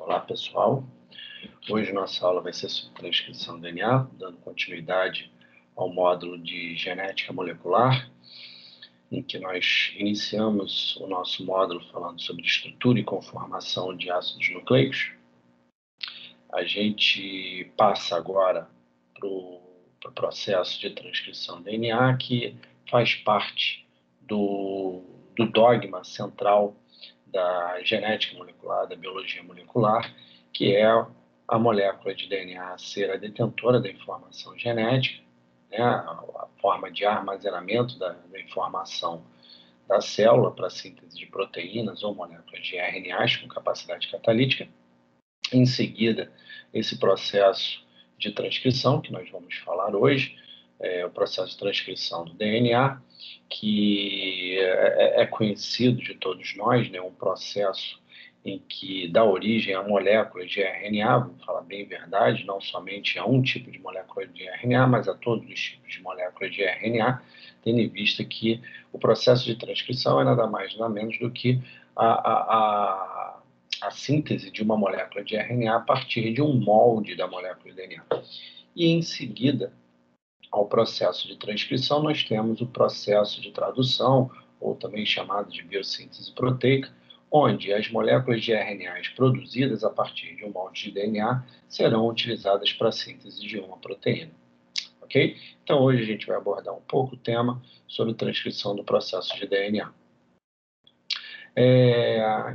Olá, pessoal. Hoje nossa aula vai ser sobre transcrição do DNA, dando continuidade ao módulo de genética molecular, em que nós iniciamos o nosso módulo falando sobre estrutura e conformação de ácidos nucleicos. A gente passa agora para o processo de transcrição do DNA, que faz parte do dogma central da genética molecular, da biologia molecular, que é a molécula de DNA ser a detentora da informação genética, né, a forma de armazenamento da informação da célula para a síntese de proteínas ou moléculas de RNAs com capacidade catalítica. Em seguida, esse processo de transcrição, que nós vamos falar hoje, o processo de transcrição do DNA, que é conhecido de todos nós, né, um processo em que dá origem a moléculas de RNA, vamos falar bem verdade, não somente a um tipo de molécula de RNA, mas a todos os tipos de moléculas de RNA, tendo em vista que o processo de transcrição é nada mais nada menos do que a síntese de uma molécula de RNA a partir de um molde da molécula de DNA. E em seguida, ao processo de transcrição, nós temos o processo de tradução, ou também chamado de biossíntese proteica, onde as moléculas de RNAs produzidas a partir de um molde de DNA serão utilizadas para a síntese de uma proteína. Ok? Então, hoje a gente vai abordar um pouco o tema sobre transcrição do processo de DNA.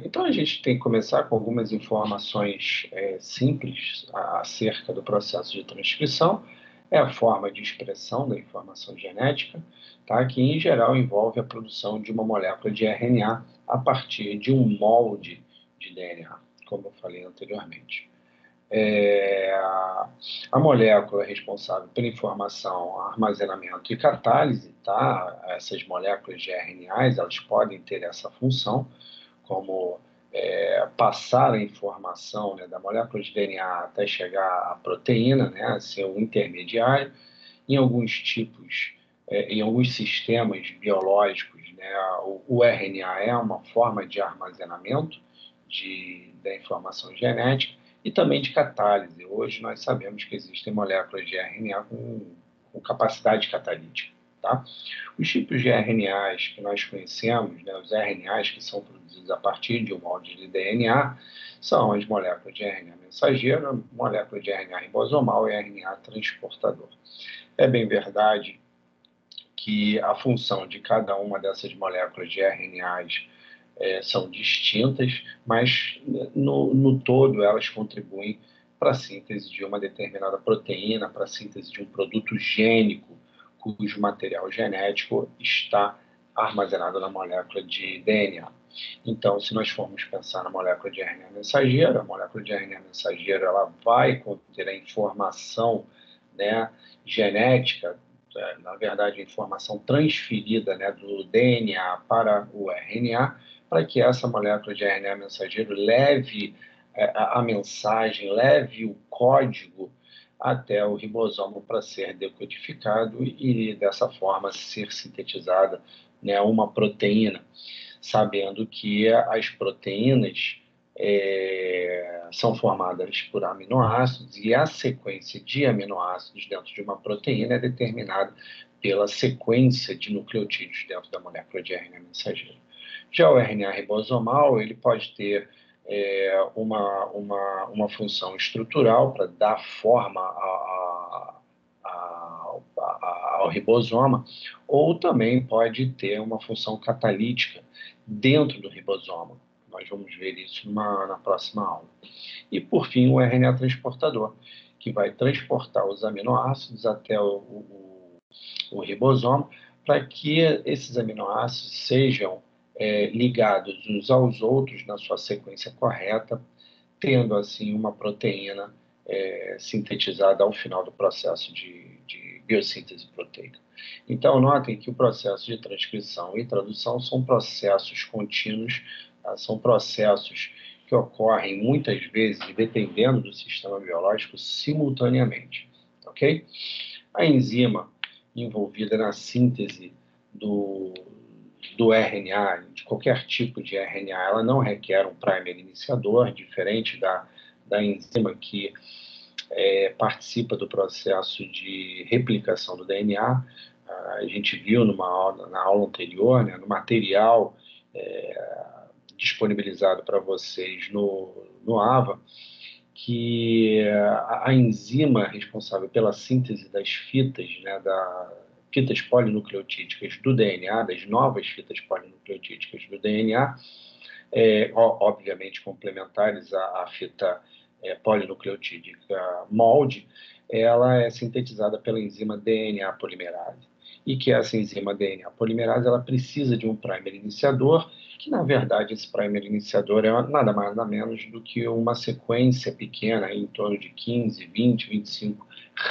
Então, a gente tem que começar com algumas informações simples acerca do processo de transcrição. É a forma de expressão da informação genética, tá? Que, em geral, envolve a produção de uma molécula de RNA a partir de um molde de DNA, como eu falei anteriormente. A molécula responsável pela informação, armazenamento e catálise, tá? Essas moléculas de RNAs, elas podem ter essa função, como passar a informação, né, da molécula de DNA até chegar à proteína, né, ser um intermediário. Em alguns tipos, em alguns sistemas biológicos, né, o RNA é uma forma de armazenamento da informação genética e também de catálise. Hoje nós sabemos que existem moléculas de RNA com capacidade catalítica. Tá? Os tipos de RNAs que nós conhecemos, né, os RNAs que são produzidos a partir de um molde de DNA, são as moléculas de RNA mensageiro, molécula de RNA ribosomal e RNA transportador. É bem verdade que a função de cada uma dessas moléculas de RNAs são distintas, mas no todo elas contribuem para a síntese de uma determinada proteína, para a síntese de um produto gênico, cujo material genético está armazenado na molécula de DNA. Então, se nós formos pensar na molécula de RNA mensageiro, a molécula de RNA mensageiro ela vai conter a informação, né, genética, na verdade, a informação transferida, né, do DNA para o RNA, para que essa molécula de RNA mensageiro leve a mensagem, leve o código até o ribosomo para ser decodificado e, dessa forma, ser sintetizada, né, uma proteína, sabendo que as proteínas são formadas por aminoácidos e a sequência de aminoácidos dentro de uma proteína é determinada pela sequência de nucleotídeos dentro da molécula de RNA mensageiro. Já o RNA ribosomal, ele pode ter uma função estrutural para dar forma ao ribosoma, ou também pode ter uma função catalítica dentro do ribosoma. Nós vamos ver isso na próxima aula. E, por fim, o RNA transportador, que vai transportar os aminoácidos até o ribosoma para que esses aminoácidos sejam ligados uns aos outros na sua sequência correta, tendo, assim, uma proteína sintetizada ao final do processo de biossíntese proteica. Então, notem que o processo de transcrição e tradução são processos contínuos, tá? São processos que ocorrem muitas vezes, dependendo do sistema biológico, simultaneamente. Ok? A enzima envolvida na síntese do RNA, de qualquer tipo de RNA, ela não requer um primer iniciador, diferente da da enzima que participa do processo de replicação do DNA. A gente viu na aula anterior, né, no material disponibilizado para vocês no AVA, que a enzima responsável pela síntese das fitas, né, fitas polinucleotídicas do DNA, das novas fitas polinucleotídicas do DNA, obviamente complementares à fita polinucleotídica MOLD, ela é sintetizada pela enzima DNA polimerase. E que essa enzima DNA polimerase ela precisa de um primer iniciador, que na verdade esse primer iniciador é nada mais nada menos do que uma sequência pequena, em torno de 15, 20, 25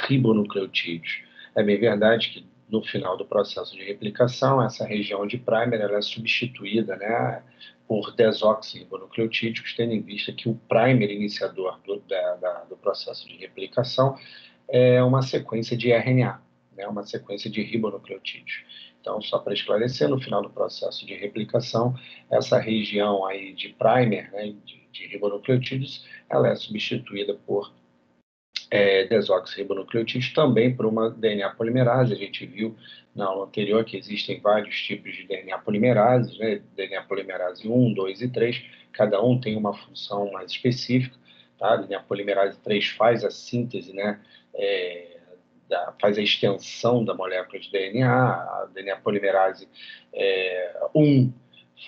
ribonucleotídeos. É bem verdade que no final do processo de replicação, essa região de primer ela é substituída, né, por desoxirribonucleotídeos, tendo em vista que o primer iniciador do processo de replicação é uma sequência de RNA, né, uma sequência de ribonucleotídeos. Então, só para esclarecer, no final do processo de replicação, essa região aí de primer, né, de ribonucleotídeos, ela é substituída por desoxirribonucleotídeos, também por uma DNA polimerase. A gente viu na aula anterior que existem vários tipos de DNA polimerases, né? DNA polimerase 1, 2 e 3, cada um tem uma função mais específica. Tá? A DNA polimerase 3 faz a síntese, né? Faz a extensão da molécula de DNA, a DNA polimerase 1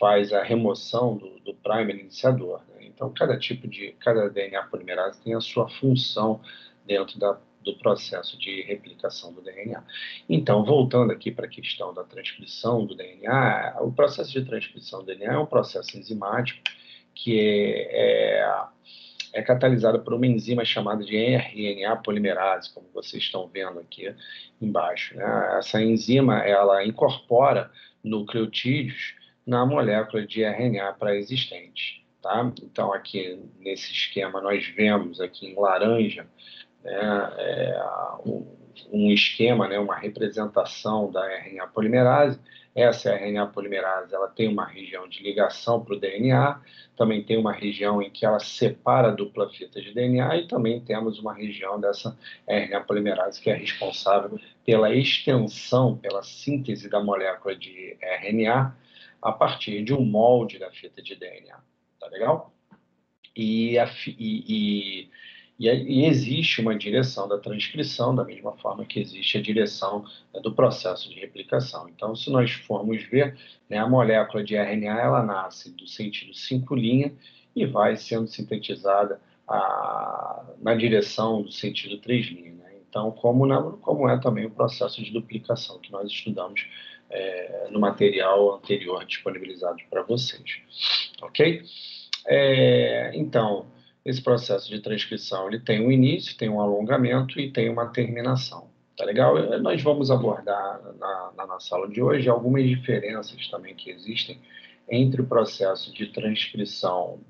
faz a remoção do primer iniciador. Né? Então, cada DNA polimerase tem a sua função dentro do processo de replicação do DNA. Então, voltando aqui para a questão da transcrição do DNA, o processo de transcrição do DNA é um processo enzimático que é catalisado por uma enzima chamada de RNA polimerase, como vocês estão vendo aqui embaixo. Né? Essa enzima, ela incorpora nucleotídeos na molécula de RNA pré-existente. Tá? Então, aqui nesse esquema, nós vemos aqui em laranja, né, um esquema, né, uma representação da RNA polimerase. Essa RNA polimerase ela tem uma região de ligação para o DNA, também tem uma região em que ela separa a dupla fita de DNA e também temos uma região dessa RNA polimerase que é responsável pela extensão, pela síntese da molécula de RNA a partir de um molde da fita de DNA. Tá legal? E existe uma direção da transcrição, da mesma forma que existe a direção do processo de replicação. Então, se nós formos ver, né, a molécula de RNA ela nasce do sentido 5' e vai sendo sintetizada na direção do sentido 3'. Né? Então, como é também o processo de duplicação que nós estudamos no material anterior disponibilizado para vocês. Ok? Então, esse processo de transcrição ele tem um início, tem um alongamento e tem uma terminação. Tá legal? Nós vamos abordar na nossa aula de hoje algumas diferenças também que existem entre o processo de transcrição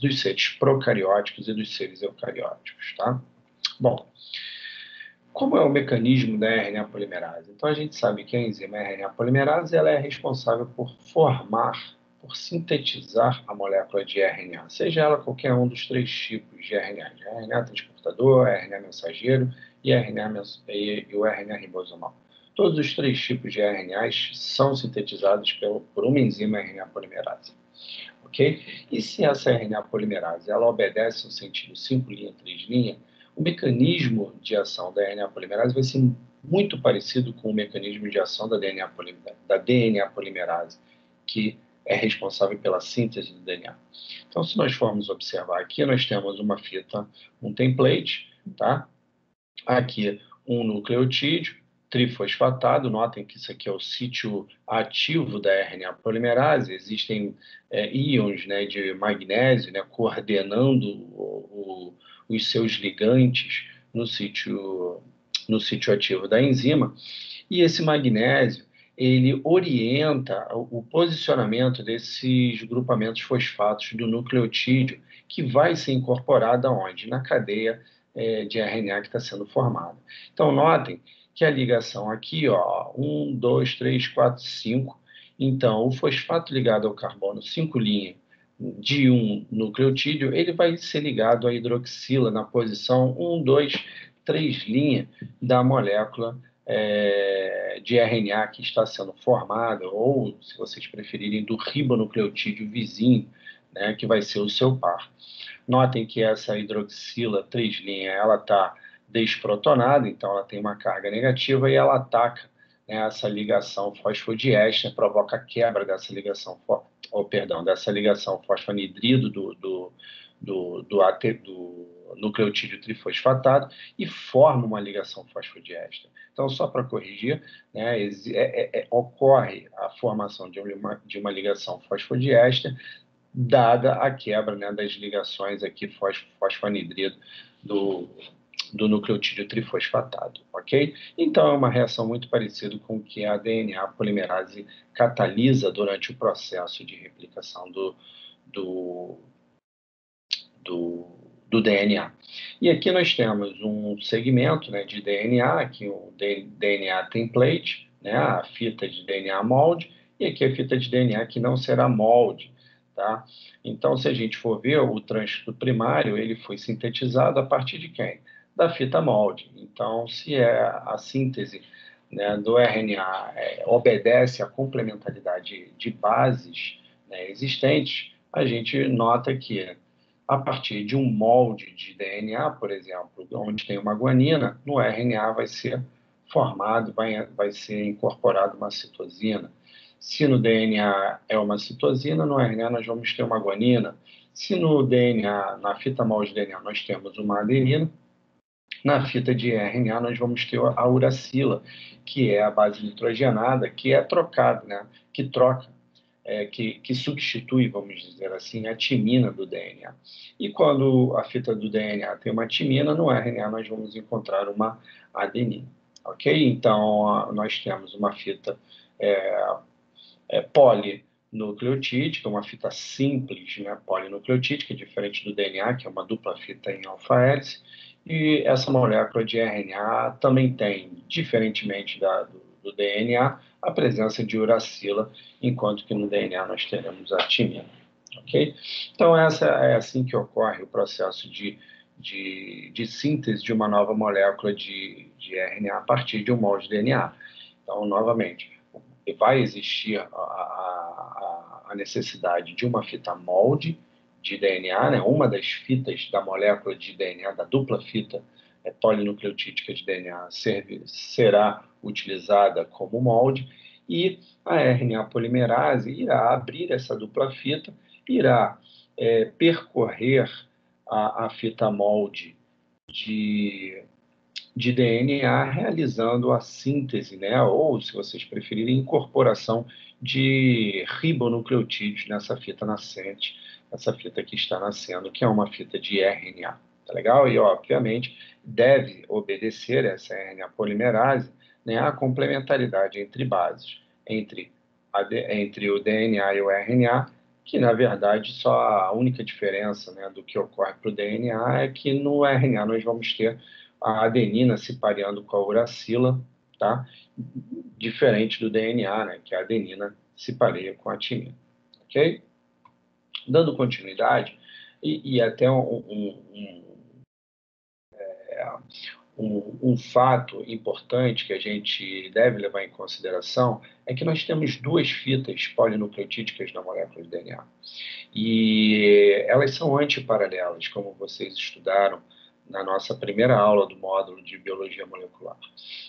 dos seres procarióticos e dos seres eucarióticos. Tá? Bom, como é o mecanismo da RNA polimerase? Então, a gente sabe que a enzima RNA polimerase ela é responsável por sintetizar a molécula de RNA, seja ela qualquer um dos três tipos de RNA, de RNA transportador, RNA mensageiro e o RNA ribosomal. Todos os três tipos de RNAs são sintetizados por uma enzima RNA polimerase. Okay? E se essa RNA polimerase ela obedece ao sentido 5', 3', o mecanismo de ação da RNA polimerase vai ser muito parecido com o mecanismo de ação da DNA polimerase, que é responsável pela síntese do DNA. Então, se nós formos observar aqui, nós temos uma fita, um template, tá? Aqui um nucleotídeo trifosfatado. Notem que isso aqui é o sítio ativo da RNA polimerase. Existem íons, né, de magnésio, né, coordenando os seus ligantes no sítio ativo da enzima. E esse magnésio ele orienta o posicionamento desses grupamentos fosfatos do nucleotídeo, que vai ser incorporado aonde? Na cadeia de RNA que está sendo formada. Então, notem que a ligação aqui, ó, 1, 2, 3, 4, 5. Então, o fosfato ligado ao carbono 5' de um nucleotídeo, ele vai ser ligado à hidroxila na posição 1, 2, 3' da molécula de RNA que está sendo formada, ou, se vocês preferirem, do ribonucleotídeo vizinho, né, que vai ser o seu par. Notem que essa hidroxila 3', ela está desprotonada, então ela tem uma carga negativa e ela ataca, né, essa ligação fosfodiéster, provoca a quebra dessa ligação, dessa ligação fosfanidrido do nucleotídeo trifosfatado e forma uma ligação fosfodiéster. Então, só para corrigir, né, ocorre a formação de uma ligação fosfodiéster dada a quebra, né, das ligações aqui fosfanidrido do nucleotídeo trifosfatado, ok? Então, é uma reação muito parecida com o que a DNA polimerase catalisa durante o processo de replicação do, do DNA. E aqui nós temos um segmento, né, de DNA, aqui o DNA template, né, a fita de DNA molde, e aqui a fita de DNA que não será molde, tá? Então, se a gente for ver, o trânsito primário, ele foi sintetizado a partir de quem? Da fita molde. Então, se a síntese, né, do RNA obedece à complementaridade de bases, né, existentes, a gente nota que a partir de um molde de DNA, por exemplo, onde tem uma guanina, no RNA vai ser formado, vai ser incorporado uma citosina. Se no DNA é uma citosina, no RNA nós vamos ter uma guanina. Se no DNA, na fita molde de DNA, nós temos uma adenina, na fita de RNA nós vamos ter a uracila, que é a base nitrogenada, que é trocada, né? Que troca que substitui, vamos dizer assim, a timina do DNA. E quando a fita do DNA tem uma timina, no RNA nós vamos encontrar uma adenina. Ok? Então, nós temos uma fita polinucleotídea, uma fita simples, né, polinucleotídea, diferente do DNA, que é uma dupla fita em alfa-hélice, e essa molécula de RNA também tem, diferentemente do DNA, a presença de uracila, enquanto que no DNA nós teremos a timina. Ok? Então, é assim que ocorre o processo de síntese de uma nova molécula de RNA a partir de um molde de DNA. Então, novamente, vai existir a necessidade de uma fita molde de DNA, né? Uma das fitas da molécula de DNA, da dupla fita polinucleotídica de DNA, será utilizada como molde, e a RNA polimerase irá abrir essa dupla fita, irá percorrer a fita molde de DNA, realizando a síntese, né, ou, se vocês preferirem, incorporação de ribonucleotídeos nessa fita nascente, essa fita que está nascendo, que é uma fita de RNA. Tá legal? E, obviamente, deve obedecer essa RNA polimerase, né, a complementaridade entre bases, entre o DNA e o RNA, que, na verdade, só a única diferença, né, do que ocorre para o DNA é que no RNA nós vamos ter a adenina se pareando com a uracila, tá? Diferente do DNA, né, que a adenina se pareia com a timina, ok? Dando continuidade, e até um fato importante que a gente deve levar em consideração é que nós temos duas fitas polinucleotídicas na molécula de DNA. E elas são antiparalelas, como vocês estudaram na nossa primeira aula do módulo de biologia molecular.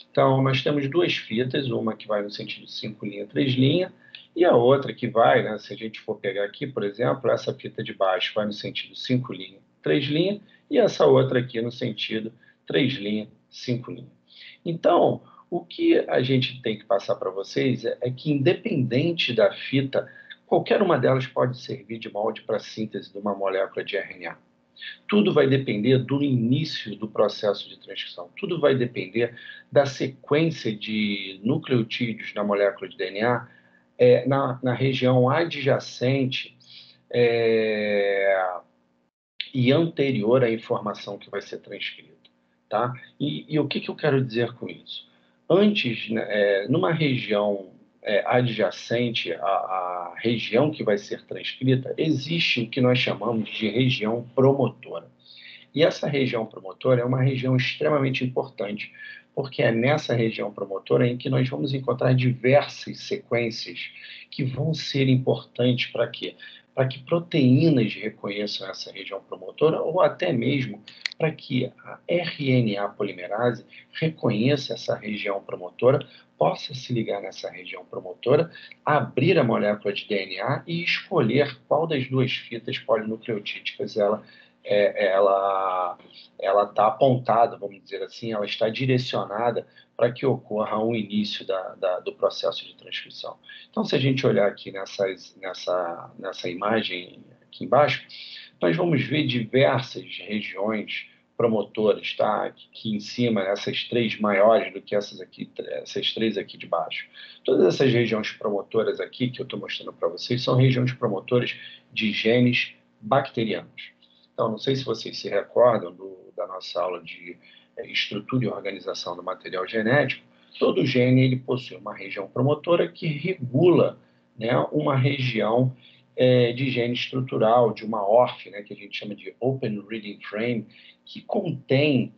Então, nós temos duas fitas, uma que vai no sentido 5', 3', e a outra que vai, né, se a gente for pegar aqui, por exemplo, essa fita de baixo vai no sentido 5', 3', e essa outra aqui no sentido 3', 5'. Então, o que a gente tem que passar para vocês é que, independente da fita, qualquer uma delas pode servir de molde para a síntese de uma molécula de RNA. Tudo vai depender do início do processo de transcrição. Tudo vai depender da sequência de nucleotídeos na molécula de DNA na região adjacente e anterior à informação que vai ser transcrita. Tá? E o que eu quero dizer com isso? Antes, né, numa região adjacente à região que vai ser transcrita, existe o que nós chamamos de região promotora. E essa região promotora é uma região extremamente importante, porque é nessa região promotora em que nós vamos encontrar diversas sequências que vão ser importantes para quê? Para que proteínas reconheçam essa região promotora ou até mesmo para que a RNA polimerase reconheça essa região promotora, possa se ligar nessa região promotora, abrir a molécula de DNA e escolher qual das duas fitas polinucleotídicas ela está apontada, vamos dizer assim, ela está direcionada para que ocorra o início do processo de transcrição. Então, se a gente olhar aqui nessa imagem aqui embaixo, nós vamos ver diversas regiões promotoras, tá? Aqui em cima, essas três maiores do que essas três aqui de baixo. Todas essas regiões promotoras aqui que eu estou mostrando para vocês são regiões promotoras de genes bacterianos. Então, não sei se vocês se recordam da nossa aula de estrutura e organização do material genético. Todo gene ele possui uma região promotora que regula, né, uma região de gene estrutural, de uma ORF, né, que a gente chama de Open Reading Frame, que contém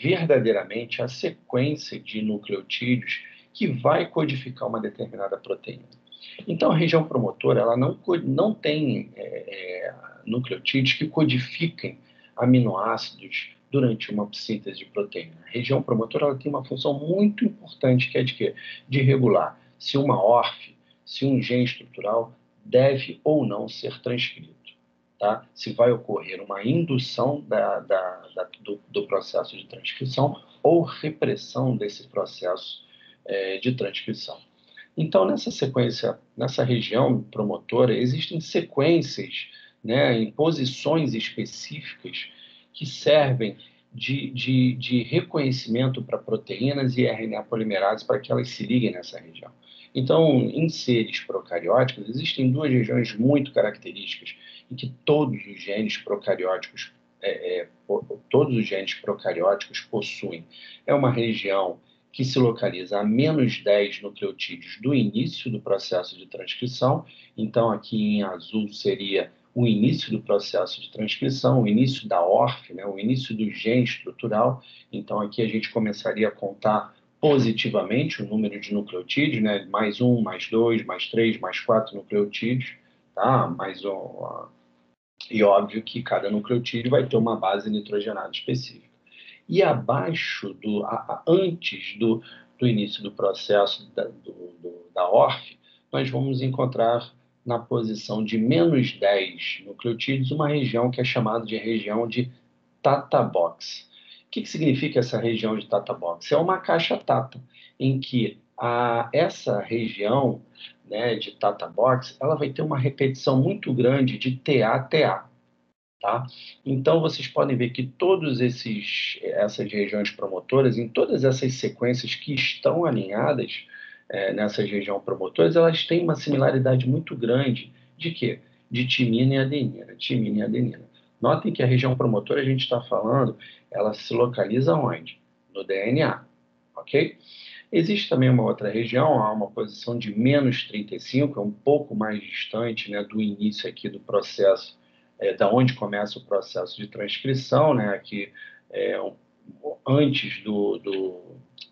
verdadeiramente a sequência de nucleotídeos que vai codificar uma determinada proteína. Então, a região promotora ela não tem nucleotídeos que codifiquem aminoácidos durante uma síntese de proteína. A região promotora ela tem uma função muito importante, que é de quê? De regular se uma ORF, se um gene estrutural deve ou não ser transcrito. Tá? Se vai ocorrer uma indução do processo de transcrição ou repressão desse processo de transcrição. Então, nessa região promotora, existem sequências, né, em posições específicas que servem de reconhecimento para proteínas e RNA polimerase para que elas se liguem nessa região. Então, em seres procarióticos, existem duas regiões muito características em que todos os genes procarióticos possuem. É uma região que se localiza a menos 10 nucleotídeos do início do processo de transcrição. Então, aqui em azul seria o início do processo de transcrição, o início da ORF, né, o início do gene estrutural. Então, aqui a gente começaria a contar positivamente o número de nucleotídeos, né, mais 1, mais 2, mais 3, mais 4 nucleotídeos, tá? E óbvio que cada nucleotídeo vai ter uma base nitrogenada específica. E abaixo, antes do início do processo da ORF, nós vamos encontrar na posição de menos 10 nucleotídeos uma região que é chamada de região de Tata Box. O que significa essa região de Tata Box? É uma caixa Tata, em que essa região, né, de Tata Box ela vai ter uma repetição muito grande de TA-TA. Tá? Então, vocês podem ver que todas essas regiões promotoras, em todas essas sequências que estão alinhadas nessas regiões promotoras, elas têm uma similaridade muito grande de quê? De timina e adenina. Timina e adenina. Notem que a região promotora, a gente está falando, ela se localiza onde? No DNA, ok? Existe também uma outra região, há uma posição de menos 35, é um pouco mais distante, né, do início aqui do processo, da onde começa o processo de transcrição, né, aqui antes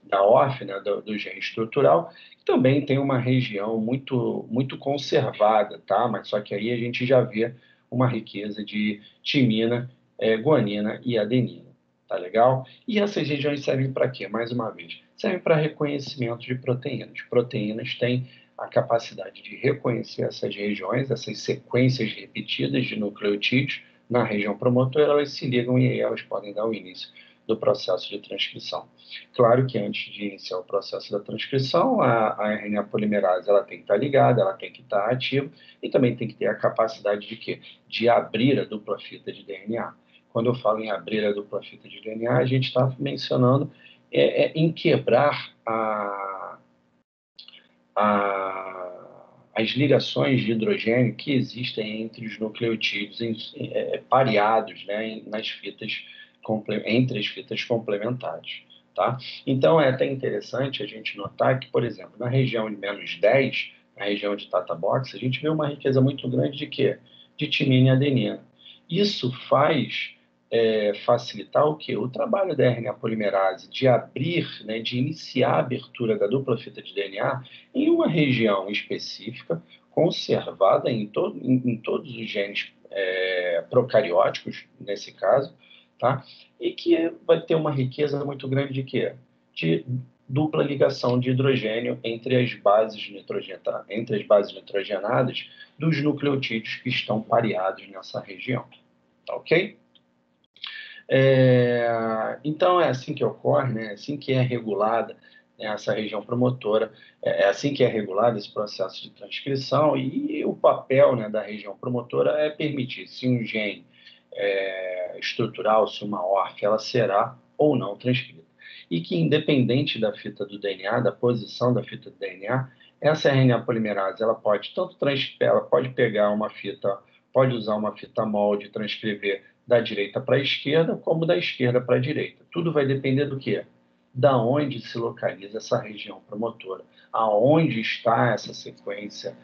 da ORF, né, do gene estrutural, também tem uma região muito, muito conservada, tá? Mas só que aí a gente já vê uma riqueza de timina, guanina e adenina, tá legal? E essas regiões servem para quê? Mais uma vez, servem para reconhecimento de proteínas. Proteínas têm a capacidade de reconhecer essas regiões, essas sequências repetidas de nucleotídeos na região promotora, elas se ligam e aí elas podem dar o início do processo de transcrição. Claro que antes de iniciar o processo da transcrição, a RNA polimerase ela tem que estar ligada, ela tem que estar ativa e também tem que ter a capacidade de quê? De abrir a dupla fita de DNA. Quando eu falo em abrir a dupla fita de DNA, a gente está mencionando em quebrar as ligações de hidrogênio que existem entre os nucleotídeos pareados, né, entre as fitas complementares. tá? Então, é até interessante a gente notar que, por exemplo, na região de -10, na região de Tata Box, a gente vê uma riqueza muito grande de quê? De timina e adenina. Isso faz facilitar o quê? O trabalho da RNA polimerase de abrir, né, de iniciar a abertura da dupla fita de DNA em uma região específica, conservada em todos os genes procarióticos, nesse caso, tá? E que vai ter uma riqueza muito grande de quê? De dupla ligação de hidrogênio entre as bases nitrogenadas dos nucleotídeos que estão pareados nessa região. Tá ok? Então, é assim que ocorre, né? É assim que é regulada, né, essa região promotora, é assim que é regulado esse processo de transcrição, e o papel, né, da região promotora é permitir se um gene estrutural, se uma ORF, ela será ou não transcrita. E que, independente da fita do DNA, da posição da fita do DNA, essa RNA polimerase, ela pode pegar uma fita, pode usar uma fita molde e transcrever da direita para a esquerda, como da esquerda para a direita. Tudo vai depender do quê? Da onde se localiza essa região promotora, aonde está essa sequência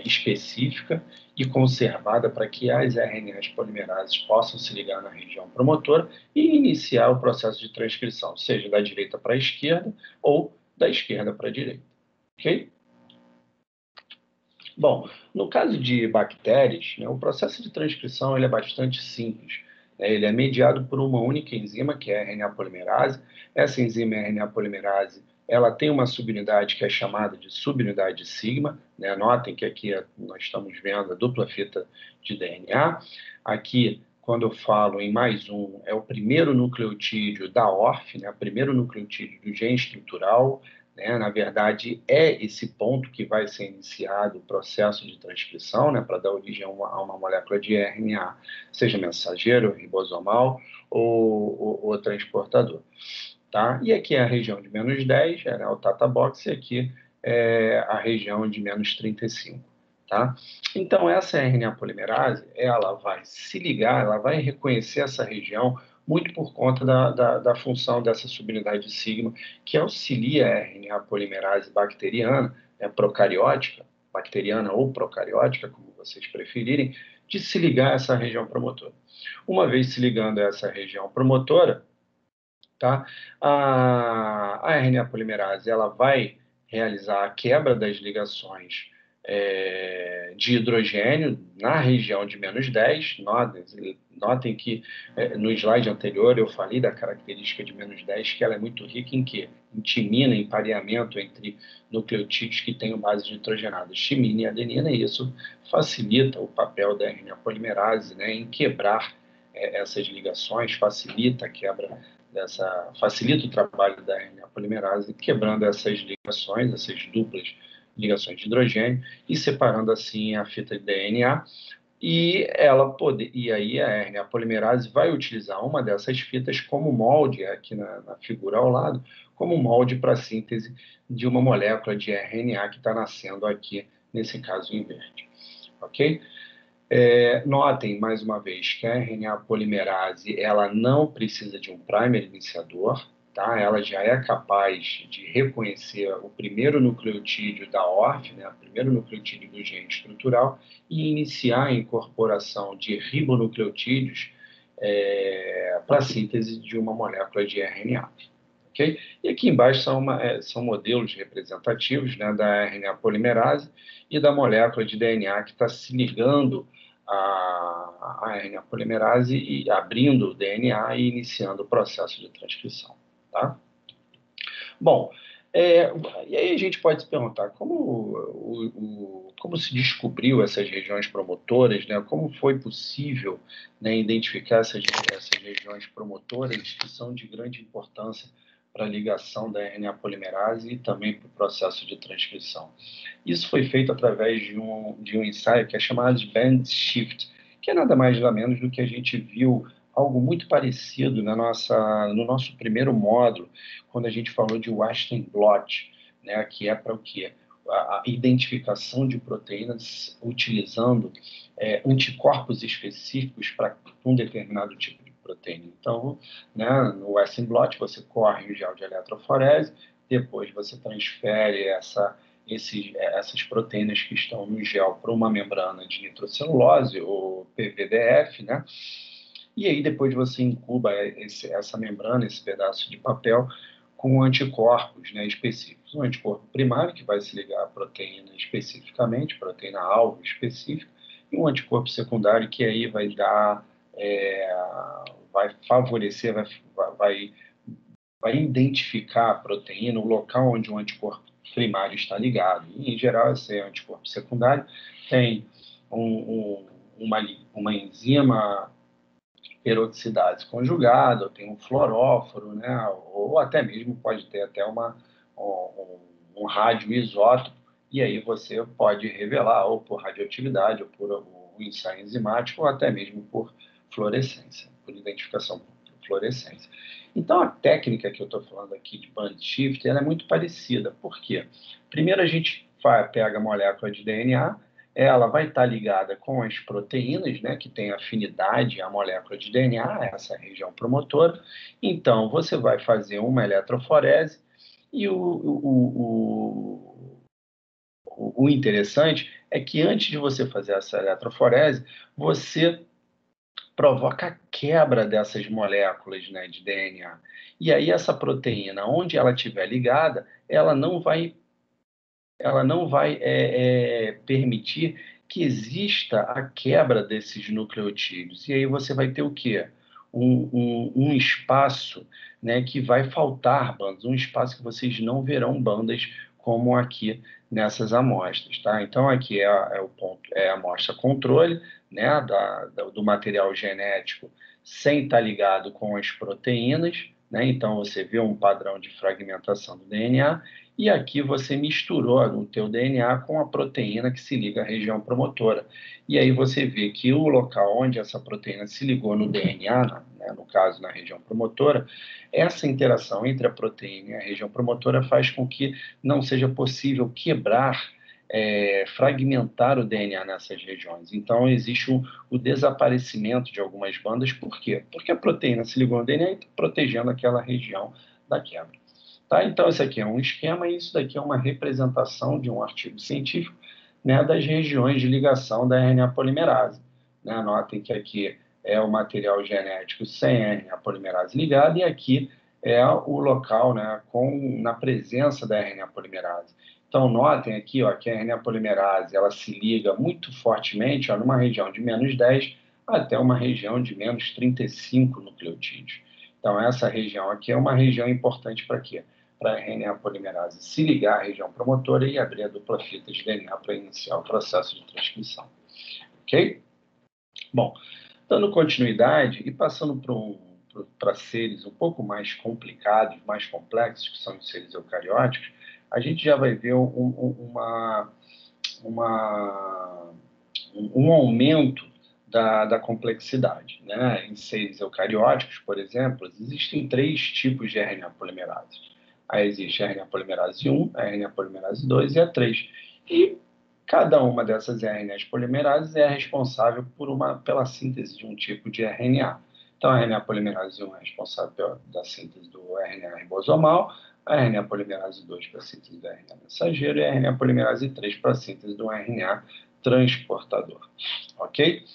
específica e conservada para que as RNAs polimerases possam se ligar na região promotora e iniciar o processo de transcrição, seja da direita para a esquerda ou da esquerda para a direita. Ok? Bom, no caso de bactérias, né, o processo de transcrição ele é bastante simples. Né? Ele é mediado por uma única enzima, que é a RNA polimerase. Essa enzima, a RNA polimerase, ela tem uma subunidade que é chamada de subunidade sigma. Né? Notem que aqui nós estamos vendo a dupla fita de DNA. Aqui, quando eu falo em mais um, é o primeiro nucleotídeo da ORF, né? O primeiro nucleotídeo do gene estrutural. Né? Na verdade, é esse ponto que vai ser iniciado o processo de transcrição, né? Para dar origem a uma molécula de RNA, seja mensageiro, ribosomal ou transportador. Tá? E aqui é a região de -10, né? O Tata Box, e aqui é a região de -35. Tá? Então, essa RNA polimerase, ela vai se ligar, ela vai reconhecer essa região muito por conta da função dessa subunidade sigma, que auxilia a RNA polimerase bacteriana, procariótica, bacteriana ou procariótica, como vocês preferirem, de se ligar a essa região promotora. Uma vez se ligando a essa região promotora, tá? A RNA polimerase ela vai realizar a quebra das ligações de hidrogênio na região de -10. Notem que no slide anterior eu falei da característica de -10, que ela é muito rica em quê? Em timina, em pareamento entre nucleotídeos que tenham bases nitrogenadas, timina e adenina, e isso facilita o papel da RNA polimerase, né, em quebrar essas ligações, facilita a quebra facilita o trabalho da RNA polimerase, quebrando essas ligações, essas duplas ligações de hidrogênio, e separando assim a fita de DNA, e aí a RNA polimerase vai utilizar uma dessas fitas como molde, aqui na figura ao lado, como molde para a síntese de uma molécula de RNA que está nascendo aqui, nesse caso em verde. Ok? Notem, mais uma vez, que a RNA polimerase ela não precisa de um primer iniciador, tá? Ela já é capaz de reconhecer o primeiro nucleotídeo da ORF, né? O primeiro nucleotídeo do gene estrutural, e iniciar a incorporação de ribonucleotídeos para a síntese de uma molécula de RNA. Okay? E aqui embaixo são modelos representativos, né, da RNA polimerase e da molécula de DNA que está se ligando a RNA polimerase e abrindo o DNA e iniciando o processo de transcrição. Tá? Bom, e aí a gente pode se perguntar como se descobriu essas regiões promotoras, né? Como foi possível, né, identificar essas regiões promotoras que são de grande importância para a ligação da RNA polimerase e também para o processo de transcrição. Isso foi feito através de um ensaio que é chamado de band shift, que é nada mais nada menos do que a gente viu algo muito parecido no nosso primeiro módulo, quando a gente falou de Western blot, né, que é para o quê? A identificação de proteínas utilizando anticorpos específicos para um determinado tipo de proteína. Então, né, no Western blot, você corre o gel de eletroforese, depois você transfere essas proteínas que estão no gel para uma membrana de nitrocelulose, ou PVDF, né? E aí depois você incuba essa membrana, esse pedaço de papel, com anticorpos, né, específicos. Um anticorpo primário, que vai se ligar à proteína especificamente, proteína-alvo específica, e um anticorpo secundário, que aí vai favorecer, vai identificar a proteína, o local onde o anticorpo primário está ligado. E, em geral, esse anticorpo secundário tem uma enzima peroxidase conjugada, ou tem um fluoróforo, né? Ou até mesmo pode ter até um radioisótopo, e aí você pode revelar ou por radioatividade, ou por um ensaio enzimático, ou até mesmo por fluorescência, por identificação por fluorescência. Então, a técnica que eu estou falando aqui de band shift, ela é muito parecida. Por quê? Primeiro a gente pega a molécula de DNA, ela vai estar ligada com as proteínas, né, que tem afinidade à molécula de DNA, essa região promotora. Então, você vai fazer uma eletroforese e o interessante é que antes de você fazer essa eletroforese, você provoca a quebra dessas moléculas, né, de DNA. E aí essa proteína, onde ela estiver ligada, ela não vai permitir que exista a quebra desses nucleotídeos. E aí você vai ter o quê? Um espaço, né, que vai faltar bandas, um espaço que vocês não verão bandas como aqui nessas amostras, tá? Então aqui o ponto, é a amostra controle, né, do material genético sem estar ligado com as proteínas, né? Então você vê um padrão de fragmentação do DNA. E aqui você misturou o teu DNA com a proteína que se liga à região promotora. E aí você vê que o local onde essa proteína se ligou no DNA, né, no caso na região promotora, essa interação entre a proteína e a região promotora faz com que não seja possível quebrar, fragmentar o DNA nessas regiões. Então, existe o desaparecimento de algumas bandas. Por quê? Porque a proteína se ligou no DNA e está protegendo aquela região da quebra. Tá? Então, esse aqui é um esquema e isso daqui é uma representação de um artigo científico, né, das regiões de ligação da RNA polimerase. Né? Notem que aqui é o material genético sem RNA polimerase ligado e aqui é o local, né, na presença da RNA polimerase. Então, notem aqui, ó, que a RNA polimerase ela se liga muito fortemente, ó, numa região de -10 até uma região de -35 nucleotídeos. Então, essa região aqui é uma região importante para quê? Para a RNA polimerase se ligar à região promotora e abrir a dupla fita de DNA para iniciar o processo de transcrição. Ok? Bom, dando continuidade e passando para seres um pouco mais complicados, mais complexos, que são os seres eucarióticos, a gente já vai ver um aumento da complexidade. Né? Em seres eucarióticos, por exemplo, existem 3 tipos de RNA polimerase. Aí existe a RNA polimerase 1, a RNA polimerase 2 e a 3. E cada uma dessas RNAs polimerases é responsável pela síntese de um tipo de RNA. Então, a RNA polimerase 1 é responsável pela síntese do RNA ribosomal, a RNA polimerase 2 para a síntese do RNA mensageiro e a RNA polimerase 3 para a síntese do RNA transportador. Ok?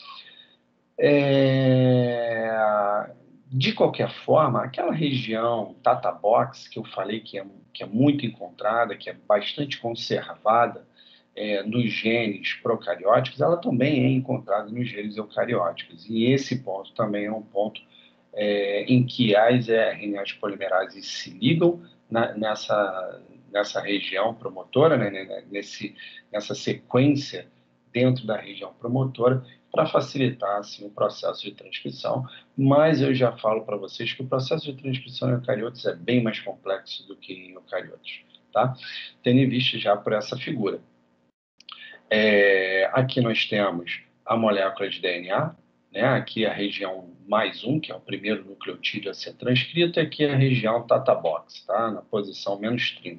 De qualquer forma, aquela região Tata Box que eu falei que é muito encontrada, que é bastante conservada nos genes procarióticos, ela também é encontrada nos genes eucarióticos. E esse ponto também é um ponto em que as RNAs polimerases se ligam nessa região promotora, né, nessa sequência dentro da região promotora, para facilitar assim, o processo de transcrição, mas eu já falo para vocês que o processo de transcrição em eucariotos é bem mais complexo do que em eucariotos, tá? Tendo em vista já por essa figura. Aqui nós temos a molécula de DNA, né? Aqui a região +1, que é o primeiro nucleotídeo a ser transcrito, e aqui a região Tata Box, tá? Na posição -30.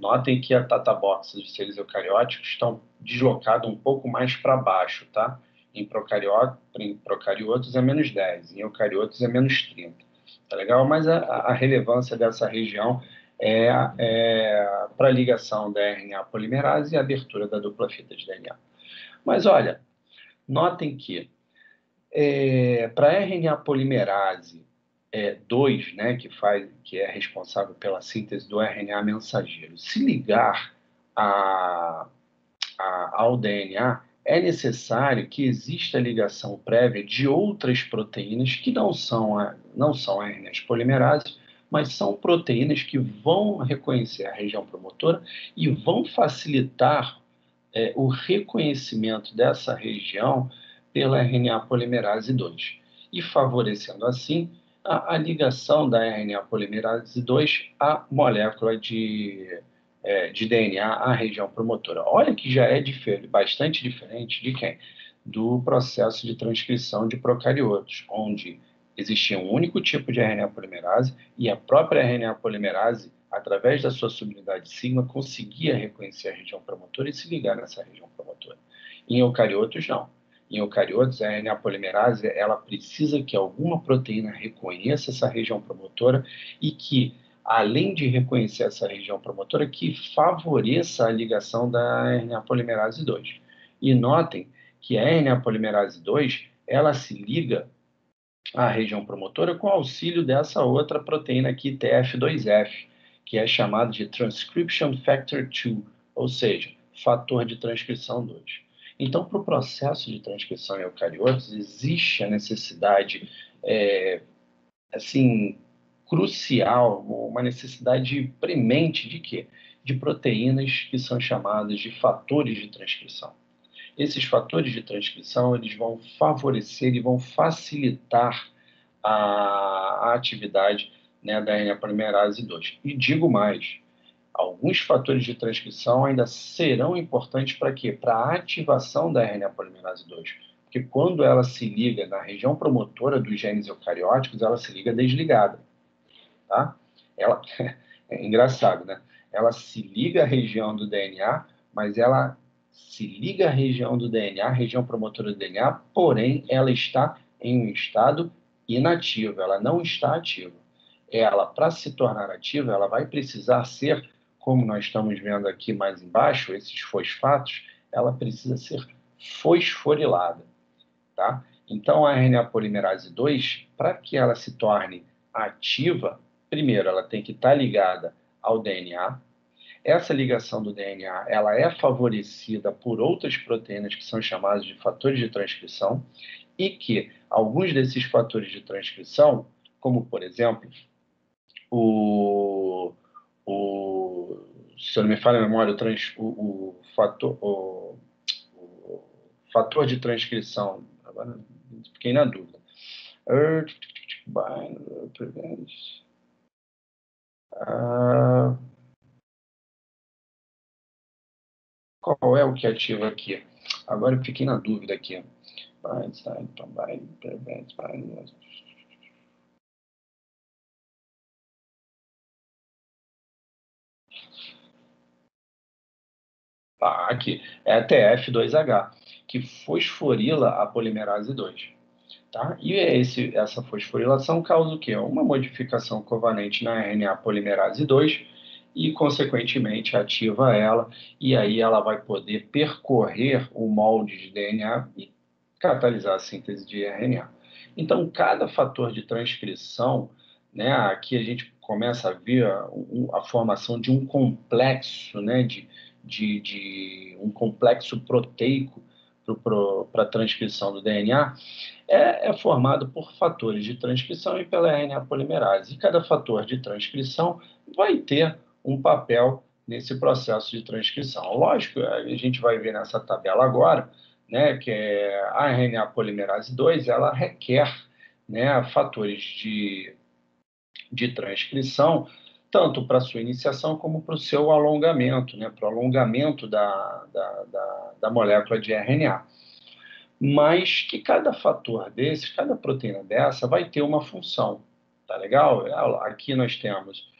Notem que a Tata Box dos seres eucarióticos estão deslocados um pouco mais para baixo, tá? em procariotos é menos 10, em eucariotos é menos 30. Tá legal? Mas a relevância dessa região é para a ligação da RNA polimerase e a abertura da dupla fita de DNA. Mas olha, notem que para a RNA polimerase 2, né, que é responsável pela síntese do RNA mensageiro, se ligar ao DNA, é necessário que exista ligação prévia de outras proteínas que não são RNAs polimerases, mas são proteínas que vão reconhecer a região promotora e vão facilitar o reconhecimento dessa região pela RNA polimerase 2, e favorecendo assim a ligação da RNA polimerase 2 à molécula de DNA à região promotora. Olha que já é bastante diferente de quem? Do processo de transcrição de procariotos, onde existia um único tipo de RNA polimerase e a própria RNA polimerase, através da sua subunidade sigma, conseguia reconhecer a região promotora e se ligar nessa região promotora. Em eucariotos, não. Em eucariotos, a RNA polimerase ela precisa que alguma proteína reconheça essa região promotora e que, além de reconhecer essa região promotora, que favoreça a ligação da RNA polimerase 2. E notem que a RNA polimerase 2 ela se liga à região promotora com auxílio dessa outra proteína aqui, TF2F, que é chamada de Transcription Factor 2, ou seja, fator de transcrição 2. Então, para o processo de transcrição em eucariotos, existe a necessidade, crucial, uma necessidade premente de quê? De proteínas que são chamadas de fatores de transcrição. Esses fatores de transcrição eles vão favorecer e vão facilitar a atividade, né, da RNA polimerase 2. E digo mais, alguns fatores de transcrição ainda serão importantes para quê? Para a ativação da RNA polimerase 2. Porque quando ela se liga na região promotora dos genes eucarióticos, ela se liga desligada. Tá? É engraçado, né? Ela se liga à região do DNA, mas ela se liga à região do DNA, a região promotora do DNA, porém ela está em um estado inativo, ela não está ativa. Ela, para se tornar ativa, ela vai precisar ser, como nós estamos vendo aqui mais embaixo, esses fosfatos, ela precisa ser fosforilada, tá? Então, a RNA polimerase 2, para que ela se torne ativa, primeiro, ela tem que estar ligada ao DNA. Essa ligação do DNA ela é favorecida por outras proteínas que são chamadas de fatores de transcrição e que alguns desses fatores de transcrição, como, por exemplo, se eu não me falha a memória, o fator de transcrição, agora fiquei na dúvida. Qual é o que ativa aqui? Agora eu fiquei na dúvida aqui. Aqui, é a TF2H, que fosforila a polimerase 2. Tá? E essa fosforilação causa o quê? Uma modificação covalente na RNA polimerase 2 e, consequentemente, ativa ela, e aí ela vai poder percorrer o molde de DNA e catalisar a síntese de RNA. Então, cada fator de transcrição, né, aqui a gente começa a ver a formação de um complexo, né, de um complexo proteico para a transcrição do DNA, é formado por fatores de transcrição e pela RNA polimerase. E cada fator de transcrição vai ter um papel nesse processo de transcrição. Lógico, a gente vai ver nessa tabela agora, né, que a RNA polimerase 2, ela requer, né, fatores de transcrição, tanto para a sua iniciação como para o seu alongamento, né, para o alongamento da molécula de RNA. Mas que cada fator desses, cada proteína dessa vai ter uma função, tá legal? Aqui nós temos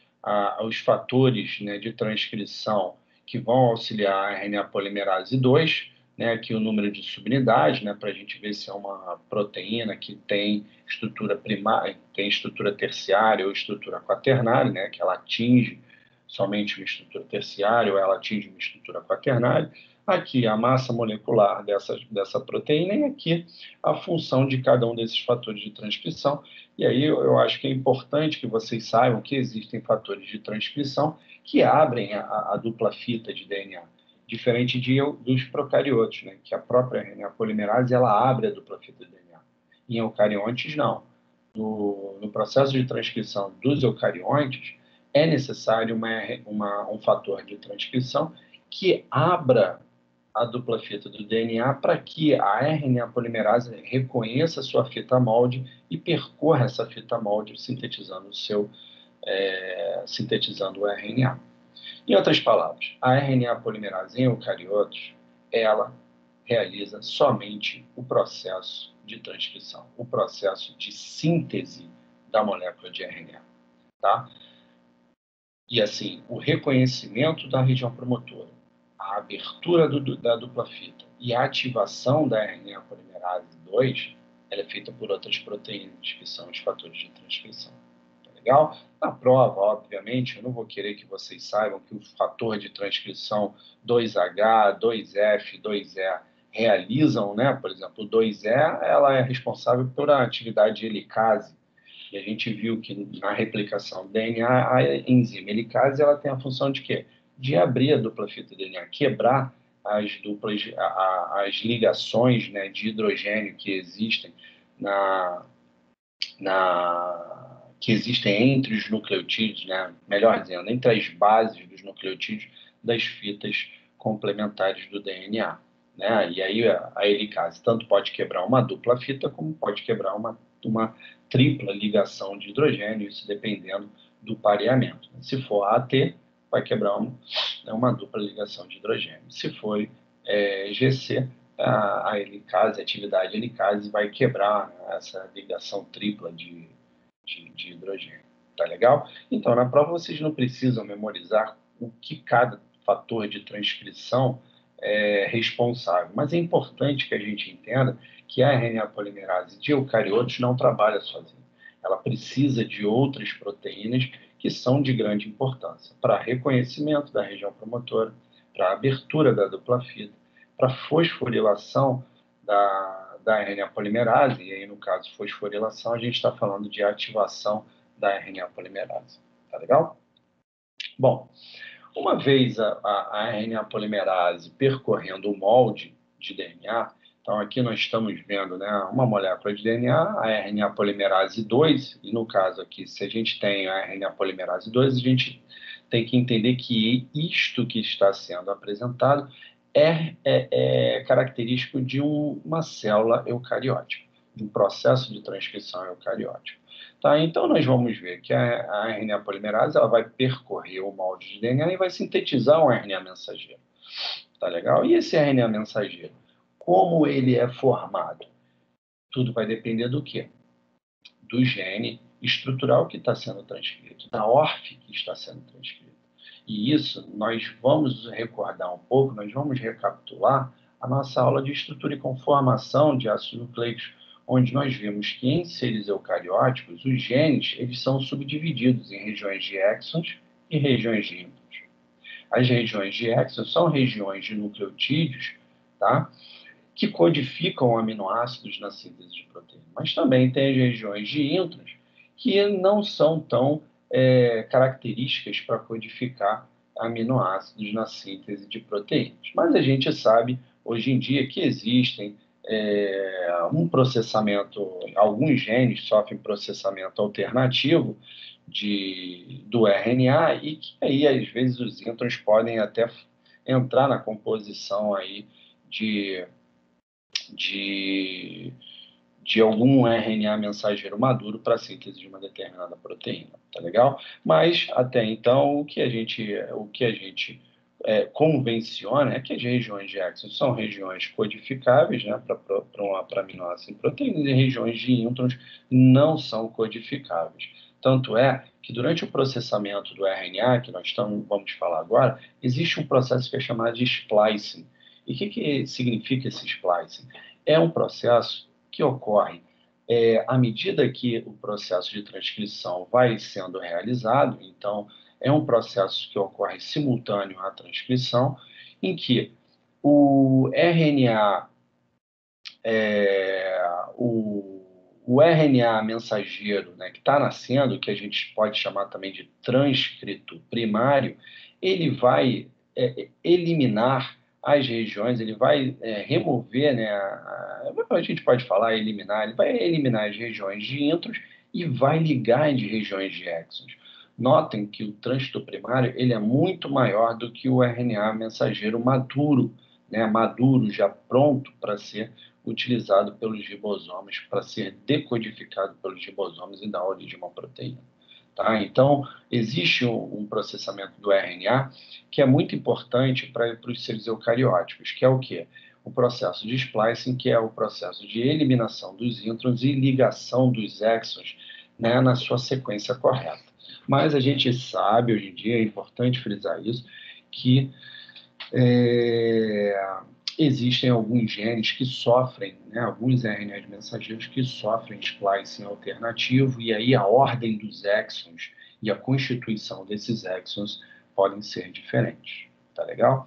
os fatores, né, de transcrição que vão auxiliar a RNA polimerase 2, né, aqui o número de subunidades, né, para a gente ver se é uma proteína que tem estrutura primária, tem estrutura terciária ou estrutura quaternária, né, que ela atinge somente uma estrutura terciária ou ela atinge uma estrutura quaternária. Aqui a massa molecular dessa proteína e aqui a função de cada um desses fatores de transcrição. E aí eu acho que é importante que vocês saibam que existem fatores de transcrição que abrem a dupla fita de DNA, diferente dos procariotos, né, que a própria RNA polimerase ela abre a dupla fita de DNA. Em eucariontes, não. No processo de transcrição dos eucariontes, é necessário um fator de transcrição que abra a dupla fita do DNA para que a RNA polimerase reconheça a sua fita molde e percorra essa fita molde sintetizando o RNA. Em outras palavras, a RNA polimerase em eucariotos, ela realiza somente o processo de transcrição, o processo de síntese da molécula de RNA, tá? E assim, o reconhecimento da região promotora, a abertura da dupla fita e a ativação da RNA polimerase 2, ela é feita por outras proteínas, que são os fatores de transcrição. Legal? Na prova, obviamente, eu não vou querer que vocês saibam que o fator de transcrição 2H, 2F, 2E realizam, né? Por exemplo, o 2E ela é responsável pela atividade de helicase. E a gente viu que na replicação do DNA, a enzima helicase ela tem a função de quê? De abrir a dupla fita do DNA, quebrar as ligações, né, de hidrogênio que existem que existem entre os nucleotídeos, né? Melhor dizendo, entre as bases dos nucleotídeos das fitas complementares do DNA. Né? E aí a helicase tanto pode quebrar uma dupla fita, como pode quebrar uma tripla ligação de hidrogênio, isso dependendo do pareamento. Se for AT, vai quebrar uma dupla ligação de hidrogênio. Se for GC, a helicase, a atividade helicase vai quebrar, né, essa ligação tripla de hidrogênio. Tá legal? Então, na prova, vocês não precisam memorizar o que cada fator de transcrição é responsável, mas é importante que a gente entenda que a RNA polimerase de eucariotos não trabalha sozinha. Ela precisa de outras proteínas que são de grande importância para reconhecimento da região promotora, para abertura da dupla fita, para fosforilação da RNA polimerase, e aí no caso fosforilação, a gente está falando de ativação da RNA polimerase. Tá legal? Bom, uma vez a RNA polimerase percorrendo o molde de DNA, então aqui nós estamos vendo, né, uma molécula de DNA, a RNA polimerase 2, e no caso aqui, se a gente tem a RNA polimerase 2, a gente tem que entender que isto que está sendo apresentado é característico de uma célula eucariótica, de um processo de transcrição eucariótica. Tá? Então, nós vamos ver que a RNA polimerase ela vai percorrer o molde de DNA e vai sintetizar um RNA mensageiro. Tá legal? E esse RNA mensageiro, como ele é formado? Tudo vai depender do quê? Do gene estrutural que está sendo transcrito, da ORF que está sendo transcrito. E isso nós vamos recordar um pouco, nós vamos recapitular a nossa aula de estrutura e conformação de ácidos nucleicos, onde nós vimos que em seres eucarióticos, os genes eles são subdivididos em regiões de exons e regiões de introns. As regiões de exons são regiões de nucleotídeos, tá? Que codificam aminoácidos na síntese de proteína. Mas também tem as regiões de introns que não são tão características para codificar aminoácidos na síntese de proteínas. Mas a gente sabe, hoje em dia, que existem um processamento, alguns genes sofrem processamento alternativo do RNA e que aí, às vezes, os introns podem até entrar na composição aí de algum RNA mensageiro maduro para a síntese de uma determinada proteína, tá legal? Mas, até então, o que a gente convenciona é que as regiões de exons são regiões codificáveis, né, para aminoácido em proteínas, e regiões de introns não são codificáveis. Tanto é que durante o processamento do RNA, que nós vamos falar agora, existe um processo que é chamado de splicing. E o que significa esse splicing? É um processo que ocorre à medida que o processo de transcrição vai sendo realizado. Então, é um processo que ocorre simultâneo à transcrição, em que o RNA, é, o, o RNA mensageiro, né, que está nascendo, que a gente pode chamar também de transcrito primário, ele vai eliminar as regiões, ele vai remover, né, a gente pode falar eliminar, ele vai eliminar as regiões de intros e vai ligar as regiões de exons. Notem que o trânsito primário ele é muito maior do que o RNA mensageiro maduro, né, maduro, já pronto para ser utilizado pelos ribosomas, para ser decodificado pelos ribosomas e dar origem a uma proteína. Tá? Então, existe um processamento do RNA que é muito importante para os seres eucarióticos, que é o quê? O processo de splicing, que é o processo de eliminação dos introns e ligação dos exons, né, na sua sequência correta. Mas a gente sabe, hoje em dia, é importante frisar isso, que existem alguns genes que sofrem, né, alguns RNAs mensageiros que sofrem splicing alternativo, e aí a ordem dos exons e a constituição desses exons podem ser diferentes. Tá legal?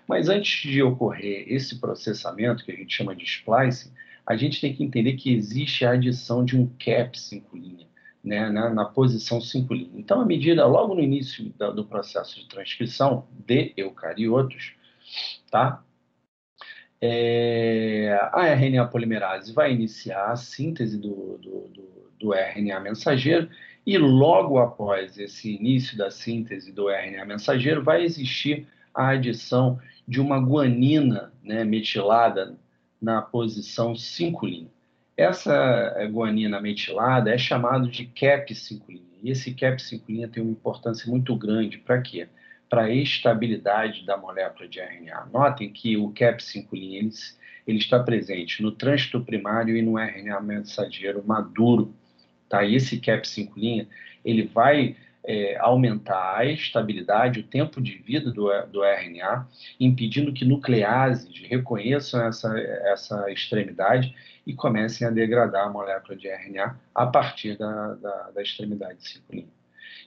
Mas antes de ocorrer esse processamento, que a gente chama de splicing, a gente tem que entender que existe a adição de um cap 5' né, na posição 5'. Então, à medida, logo no início do processo de transcrição de eucariotos, tá? A RNA polimerase vai iniciar a síntese do RNA mensageiro e logo após esse início da síntese do RNA mensageiro vai existir a adição de uma guanina, né, metilada na posição 5'. Essa guanina metilada é chamada de cap 5'. E esse cap 5' tem uma importância muito grande. Para quê? Para a estabilidade da molécula de RNA. Notem que o cap 5' ele está presente no trânsito primário e no RNA mensageiro maduro. Tá? E esse cap 5' ele vai aumentar a estabilidade, o tempo de vida do RNA, impedindo que nucleases reconheçam essa extremidade e comecem a degradar a molécula de RNA a partir da extremidade 5'.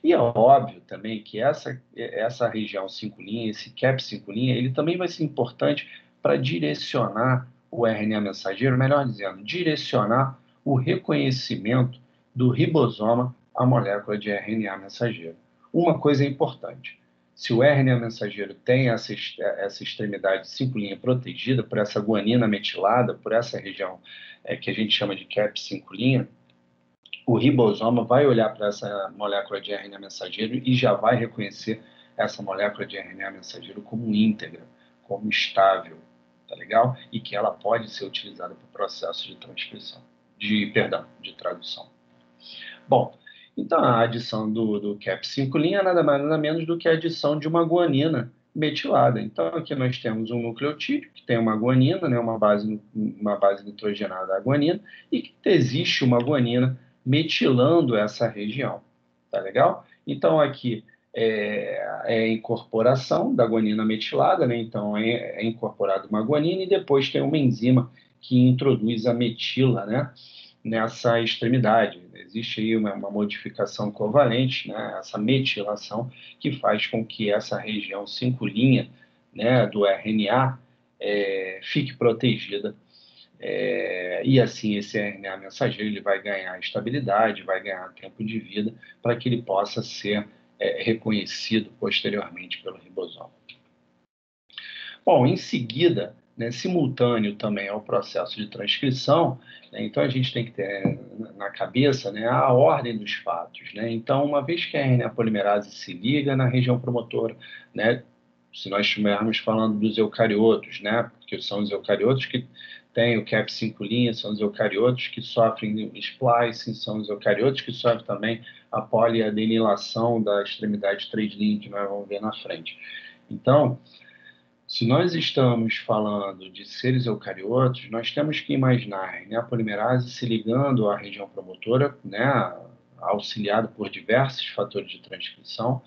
E é óbvio também que essa região 5', esse cap 5', ele também vai ser importante para direcionar o RNA mensageiro, melhor dizendo, direcionar o reconhecimento do ribosoma à molécula de RNA mensageiro. Uma coisa é importante: se o RNA mensageiro tem essa extremidade 5' protegida por essa guanina metilada, por essa região que a gente chama de cap 5', o ribosoma vai olhar para essa molécula de RNA mensageiro e já vai reconhecer essa molécula de RNA mensageiro como íntegra, como estável, tá legal? E que ela pode ser utilizada para o processo de transcrição, de tradução. Bom, então a adição do cap5' é nada mais nada menos do que a adição de uma guanina metilada. Então aqui nós temos um nucleotídeo que tem uma guanina, né, uma base nitrogenada, a guanina, e que existe uma guanina metilando essa região, tá legal? Então aqui é a incorporação da guanina metilada, né? Então é incorporada uma guanina e depois tem uma enzima que introduz a metila, né, nessa extremidade. Existe aí uma modificação covalente, né, essa metilação, que faz com que essa região 5', né, do RNA fique protegida. E assim esse RNA mensageiro ele vai ganhar estabilidade, vai ganhar tempo de vida para que ele possa ser reconhecido posteriormente pelo ribosoma. Bom, em seguida, né, simultâneo também ao processo de transcrição, né, então a gente tem que ter na cabeça, né, a ordem dos fatos. Né? Então, uma vez que a RNA polimerase se liga na região promotora, né, se nós estivermos falando dos eucariotos, né, porque são os eucariotos que têm o cap 5', são os eucariotos que sofrem splicing, são os eucariotos que sofrem também a poliadenilação da extremidade 3', que nós vamos ver na frente. Então, se nós estamos falando de seres eucariotos, nós temos que imaginar a polimerase se ligando à região promotora, né, auxiliado por diversos fatores de transcrição,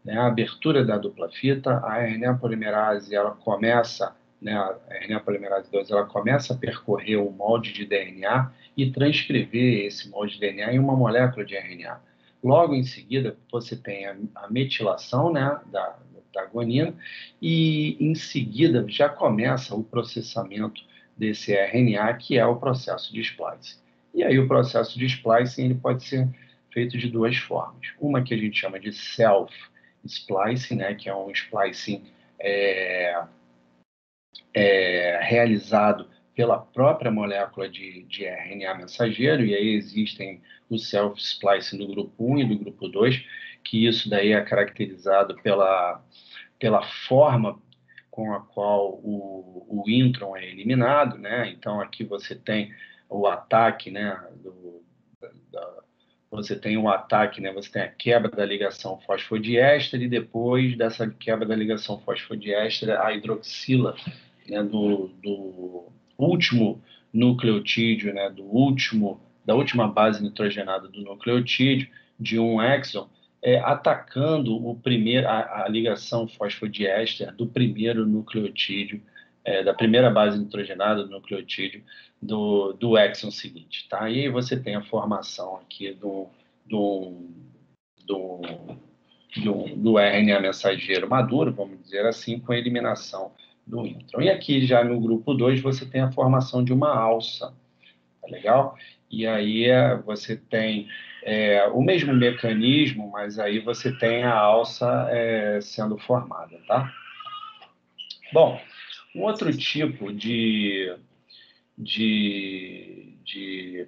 né, a abertura da dupla fita, a RNA polimerase ela começa né, a RNA polimerase 2, ela começa a percorrer o molde de DNA e transcrever esse molde de DNA em uma molécula de RNA. Logo em seguida, você tem a metilação, né, da guanina, e em seguida já começa o processamento desse RNA, que é o processo de splicing. E aí o processo de splicing ele pode ser feito de duas formas. Uma que a gente chama de self-splicing, né, que é um splicing é, realizado pela própria molécula de RNA mensageiro, e aí existem o self-splicing do grupo 1 e do grupo 2, que isso daí é caracterizado pela forma com a qual o intron é eliminado, né? Então aqui você tem o ataque, né, você tem um ataque, né? Você tem a quebra da ligação fosfodiéster e depois dessa quebra da ligação fosfodiéster, a hidroxila, né, do último nucleotídeo, né, da última base nitrogenada do nucleotídeo, de um exon, atacando a ligação fosfodiéster do primeiro nucleotídeo, da primeira base nitrogenada do nucleotídeo do exon seguinte. Tá? E aí você tem a formação aqui do, do, do RNA mensageiro maduro, vamos dizer assim, com a eliminação do intron. E aqui já no grupo 2 você tem a formação de uma alça, tá legal? E aí você tem o mesmo mecanismo, mas aí você tem a alça sendo formada, tá? Bom, um outro tipo de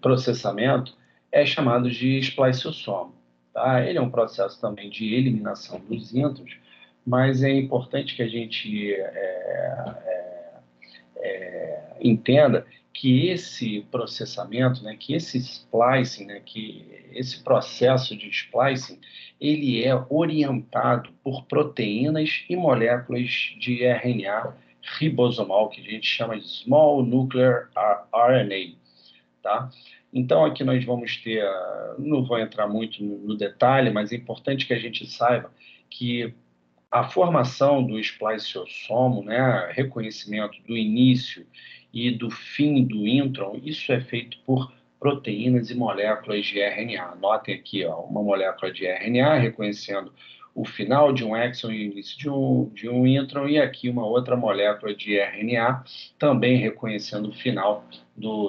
processamento é chamado de spliceosoma. Tá? Ele é um processo também de eliminação dos introns, mas é importante que a gente entenda que esse processamento, né, que esse splicing, né, que esse processo de splicing, ele é orientado por proteínas e moléculas de RNA ribosomal, que a gente chama de Small Nuclear RNA, tá? Então, aqui nós vamos ter, não vou entrar muito no detalhe, mas é importante que a gente saiba que a formação do spliceossomo, né, reconhecimento do início e do fim do intron, isso é feito por proteínas e moléculas de RNA. Notem aqui, ó, uma molécula de RNA reconhecendo o final de um exon e o início de um intron, e aqui uma outra molécula de RNA também reconhecendo o final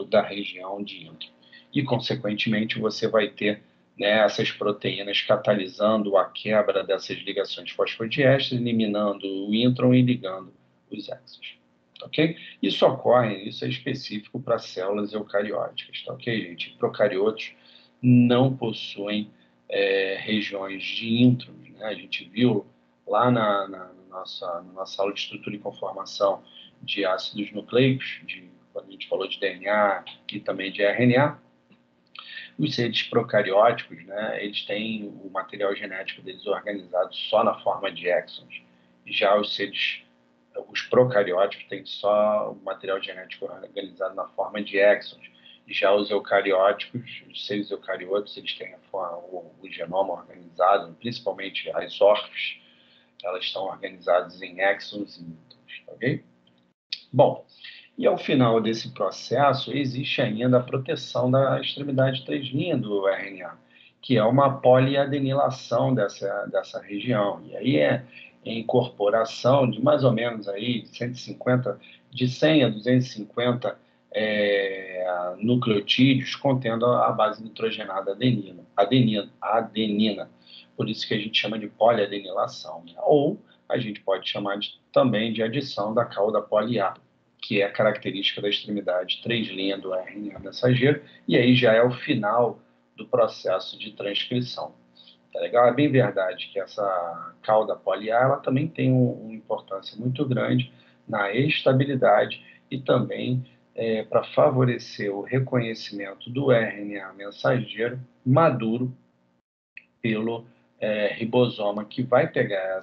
da região de intron. E, consequentemente, você vai ter, né, essas proteínas catalisando a quebra dessas ligações fosfodiésteres, eliminando o intron e ligando os exons. Ok? Isso ocorre, isso é específico para células eucarióticas, tá ok, gente? Procariotos não possuem regiões de introns, né? A gente viu lá na nossa aula de estrutura e conformação de ácidos nucleicos, quando a gente falou de DNA e também de RNA, os seres procarióticos, né, eles têm o material genético deles organizado só na forma de exons. Já os procarióticos têm só o material genético organizado na forma de exons. Já os eucarióticos, os seres eucariotos, eles têm o genoma organizado, principalmente as ORFs, elas estão organizadas em exons e introns, ok? Bom, e ao final desse processo, existe ainda a proteção da extremidade 3' do RNA, que é uma poliadenilação dessa região. E aí a incorporação de mais ou menos aí 150, de 100 a 250 nucleotídeos contendo a base nitrogenada adenina. Por isso que a gente chama de poliadenilação, né? Ou a gente pode chamar também de adição da cauda poli-A, que é a característica da extremidade 3' do RNA mensageiro, e aí já é o final do processo de transcrição. Tá legal? É bem verdade que essa cauda poli-A ela também tem uma importância muito grande na estabilidade e também para favorecer o reconhecimento do RNA mensageiro maduro pelo ribosoma que vai pegar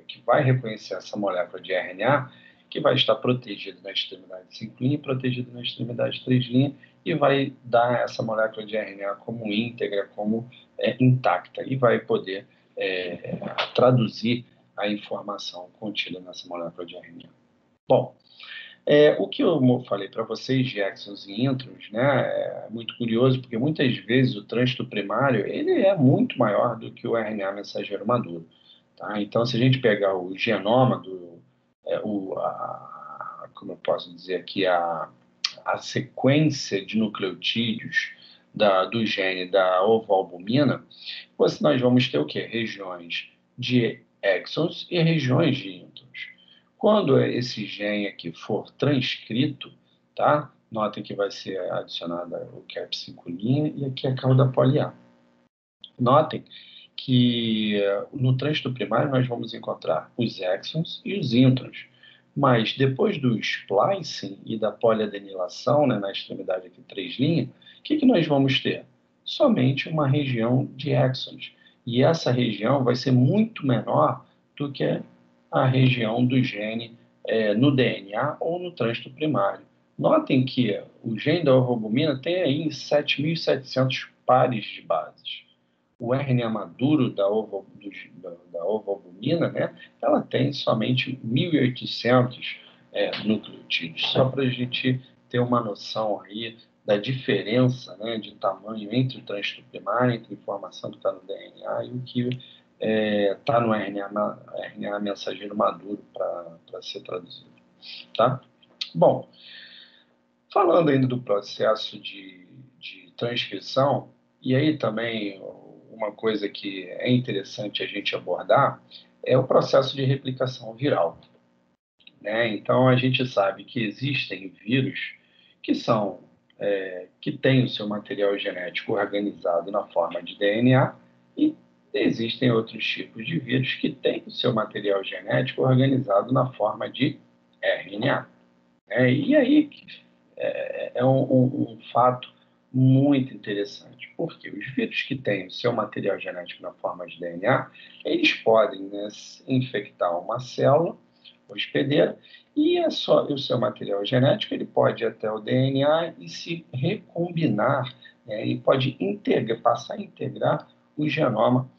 que vai reconhecer essa molécula de RNA que vai estar protegido na extremidade 5' e protegido na extremidade 3' e vai dar essa molécula de RNA como íntegra, como intacta e vai poder traduzir a informação contida nessa molécula de RNA. Bom, o que eu falei para vocês de exons e introns, né, é muito curioso, porque muitas vezes o trânsito primário ele é muito maior do que o RNA mensageiro maduro. Tá? Então, se a gente pegar o genoma como eu posso dizer aqui, a sequência de nucleotídeos do gene da ovoalbumina, nós vamos ter o quê? Regiões de exons e regiões de introns. Quando esse gene aqui for transcrito, tá? Notem que vai ser adicionada o cap5' e aqui a cauda poli-A. Notem que no trânsito primário nós vamos encontrar os exons e os introns, mas depois do splicing e da poliadenilação, né, na extremidade aqui 3' o que nós vamos ter? Somente uma região de exons, e essa região vai ser muito menor do que a região do gene no DNA ou no trânsito primário. Notem que o gene da ovoalbumina tem aí 7.700 pares de bases. O RNA maduro da ovoalbumina, né, ela tem somente 1.800 nucleotídeos, só para a gente ter uma noção aí da diferença, né, de tamanho entre o trânsito primário, entre a informação que está no DNA e o que está no RNA mensageiro maduro para ser traduzido. Tá? Bom, falando ainda do processo de transcrição, e aí também uma coisa que é interessante a gente abordar é o processo de replicação viral, né? Então, a gente sabe que existem vírus que que têm o seu material genético organizado na forma de DNA e existem outros tipos de vírus que têm o seu material genético organizado na forma de RNA. E aí é um fato muito interessante, porque os vírus que têm o seu material genético na forma de DNA, eles podem, né, infectar uma célula hospedeira e o seu material genético ele pode ir até o DNA e se recombinar, né, e pode passar a integrar o genoma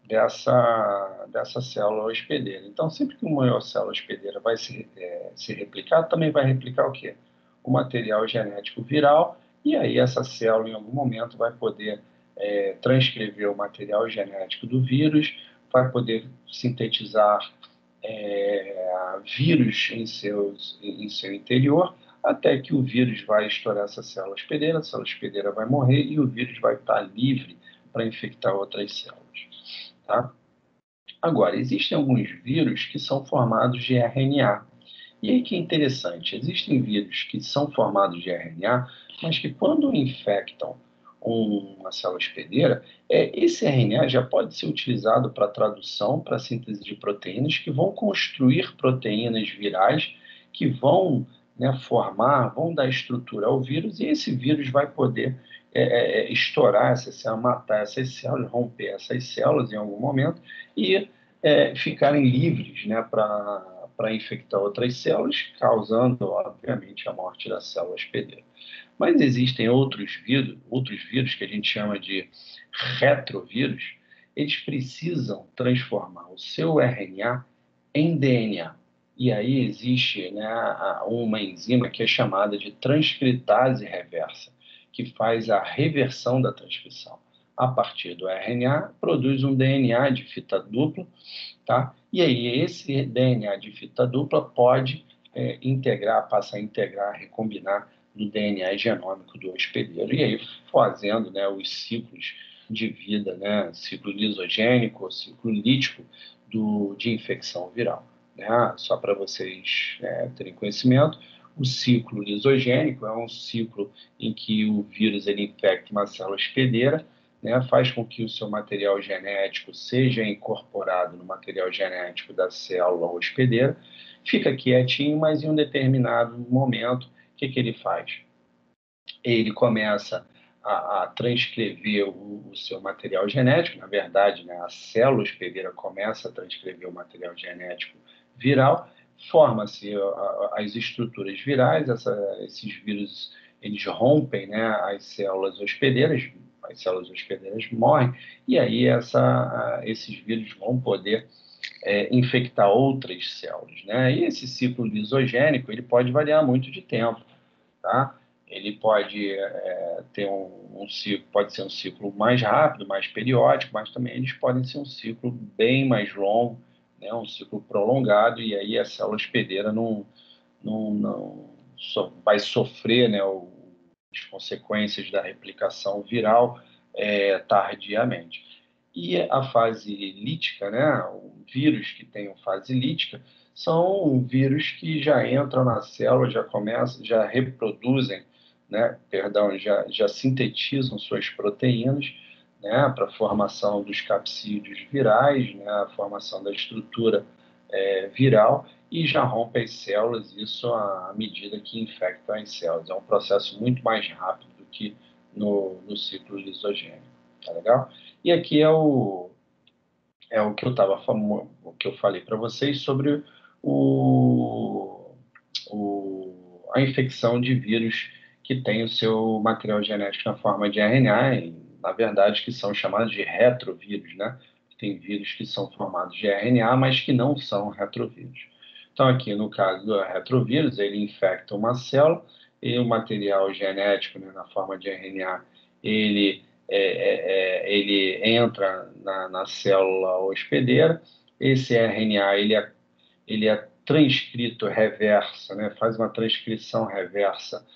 dessa célula hospedeira. Então, sempre que uma célula hospedeira vai se replicar, também vai replicar o quê? O material genético viral, e aí essa célula, em algum momento, vai poder transcrever o material genético do vírus, vai poder sintetizar vírus em seu interior, até que o vírus vai estourar essa célula hospedeira vai morrer e o vírus vai estar livre para infectar outras células. Tá? Agora, existem alguns vírus que são formados de RNA. E aí que é interessante, existem vírus que são formados de RNA, mas que quando infectam uma célula hospedeira, esse RNA já pode ser utilizado para tradução, para síntese de proteínas, que vão construir proteínas virais que vão, né, vão dar estrutura ao vírus, e esse vírus vai poder estourar essa célula, matar essas células, romper essas células em algum momento e ficarem livres, né, para infectar outras células, causando, obviamente, a morte da célula hospedeira. Mas existem outros vírus que a gente chama de retrovírus, eles precisam transformar o seu RNA em DNA. E aí existe, né, uma enzima que é chamada de transcritase reversa, que faz a reversão da transcrição. A partir do RNA, produz um DNA de fita dupla, tá? E aí esse DNA de fita dupla pode passar a integrar, recombinar no DNA genômico do hospedeiro, e aí fazendo, né, os ciclos de vida, né, ciclo lisogênico, ciclo lítico de infecção viral. Né? Só para vocês terem conhecimento, o ciclo lisogênico é um ciclo em que o vírus ele infecta uma célula hospedeira, né, faz com que o seu material genético seja incorporado no material genético da célula hospedeira, fica quietinho, mas em um determinado momento, o que ele faz? Ele começa a transcrever o seu material genético, na verdade, né, a célula hospedeira começa a transcrever o material genético viral, forma-se as estruturas virais, esses vírus eles rompem, né, as células hospedeiras morrem, e aí esses vírus vão poder infectar outras células, né? E esse ciclo lisogênico, ele pode variar muito de tempo, tá? Ele pode ter um ciclo, pode ser um ciclo mais rápido, mais periódico, mas também eles podem ser um ciclo bem mais longo, né? Um ciclo prolongado, e aí a célula hospedeira não vai sofrer, né, as consequências da replicação viral tardiamente. E a fase lítica, né, o vírus que tem uma fase lítica, são vírus que já entram na célula, já começam, já reproduzem, né, perdão, já sintetizam suas proteínas, né, para a formação dos capsídeos virais, né, a formação da estrutura viral, e já rompe as células, isso à medida que infectam as células. É um processo muito mais rápido do que no ciclo lisogênico. Tá legal? E aqui é o que eu estava falando, o que eu falei para vocês sobre a infecção de vírus que tem o seu material genético na forma de RNA, e, na verdade, que são chamados de retrovírus, né? Tem vírus que são formados de RNA, mas que não são retrovírus. Então, aqui no caso do retrovírus, ele infecta uma célula e o material genético, né, na forma de RNA, ele entra na célula hospedeira. Esse RNA ele é transcrito reversa, né? Faz uma transcrição reversa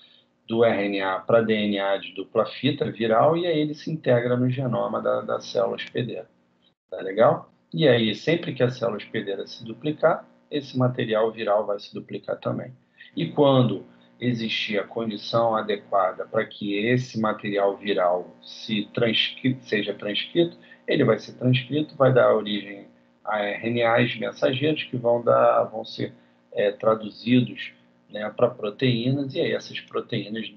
do RNA para DNA de dupla fita viral, e aí ele se integra no genoma da célula hospedeira. Tá legal? E aí, sempre que a célula hospedeira se duplicar, esse material viral vai se duplicar também. E quando existir a condição adequada para que esse material viral seja transcrito, ele vai ser transcrito, vai dar origem a RNAs mensageiros que vão ser traduzidos, né, para proteínas, e aí essas proteínas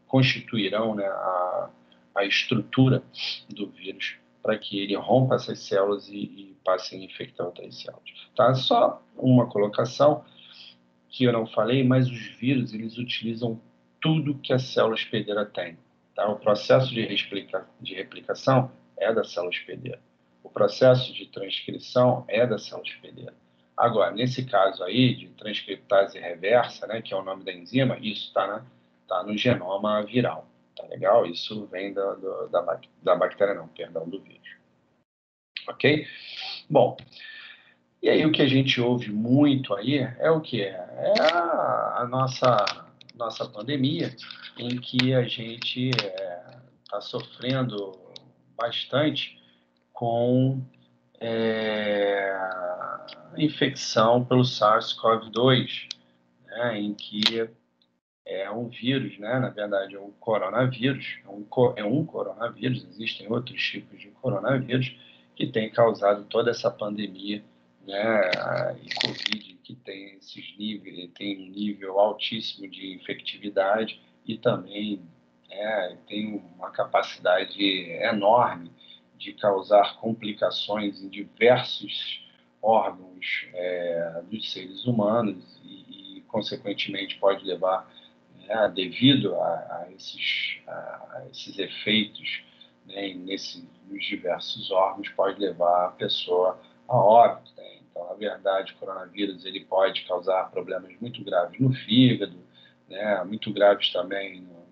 constituirão, né, a estrutura do vírus para que ele rompa essas células e passe a infectar outras células. Tá? Só uma colocação que eu não falei, mas os vírus, eles utilizam tudo que a célula hospedeira tem. Tá? O processo de replicação é da célula hospedeira. O processo de transcrição é da célula hospedeira. Agora, nesse caso aí, de transcriptase reversa, né, que é o nome da enzima, isso está no genoma viral. Tá legal? Isso vem da bactéria, não, perdão, do vírus. Ok? Bom, e aí o que a gente ouve muito aí é o que? É a nossa pandemia, em que a gente está sofrendo bastante com infecção pelo SARS-CoV-2, né, em que é um vírus, né? Na verdade, é um coronavírus, é um coronavírus, existem outros tipos de coronavírus que têm causado toda essa pandemia, né? E Covid, que tem esses níveis, tem um nível altíssimo de infectividade e também tem uma capacidade enorme de causar complicações em diversos órgãos dos seres humanos consequentemente, pode levar, devido a esses efeitos, né, nos diversos órgãos, pode levar a pessoa a óbito. Né? Então, na verdade, o coronavírus ele pode causar problemas muito graves no fígado, né, muito graves também na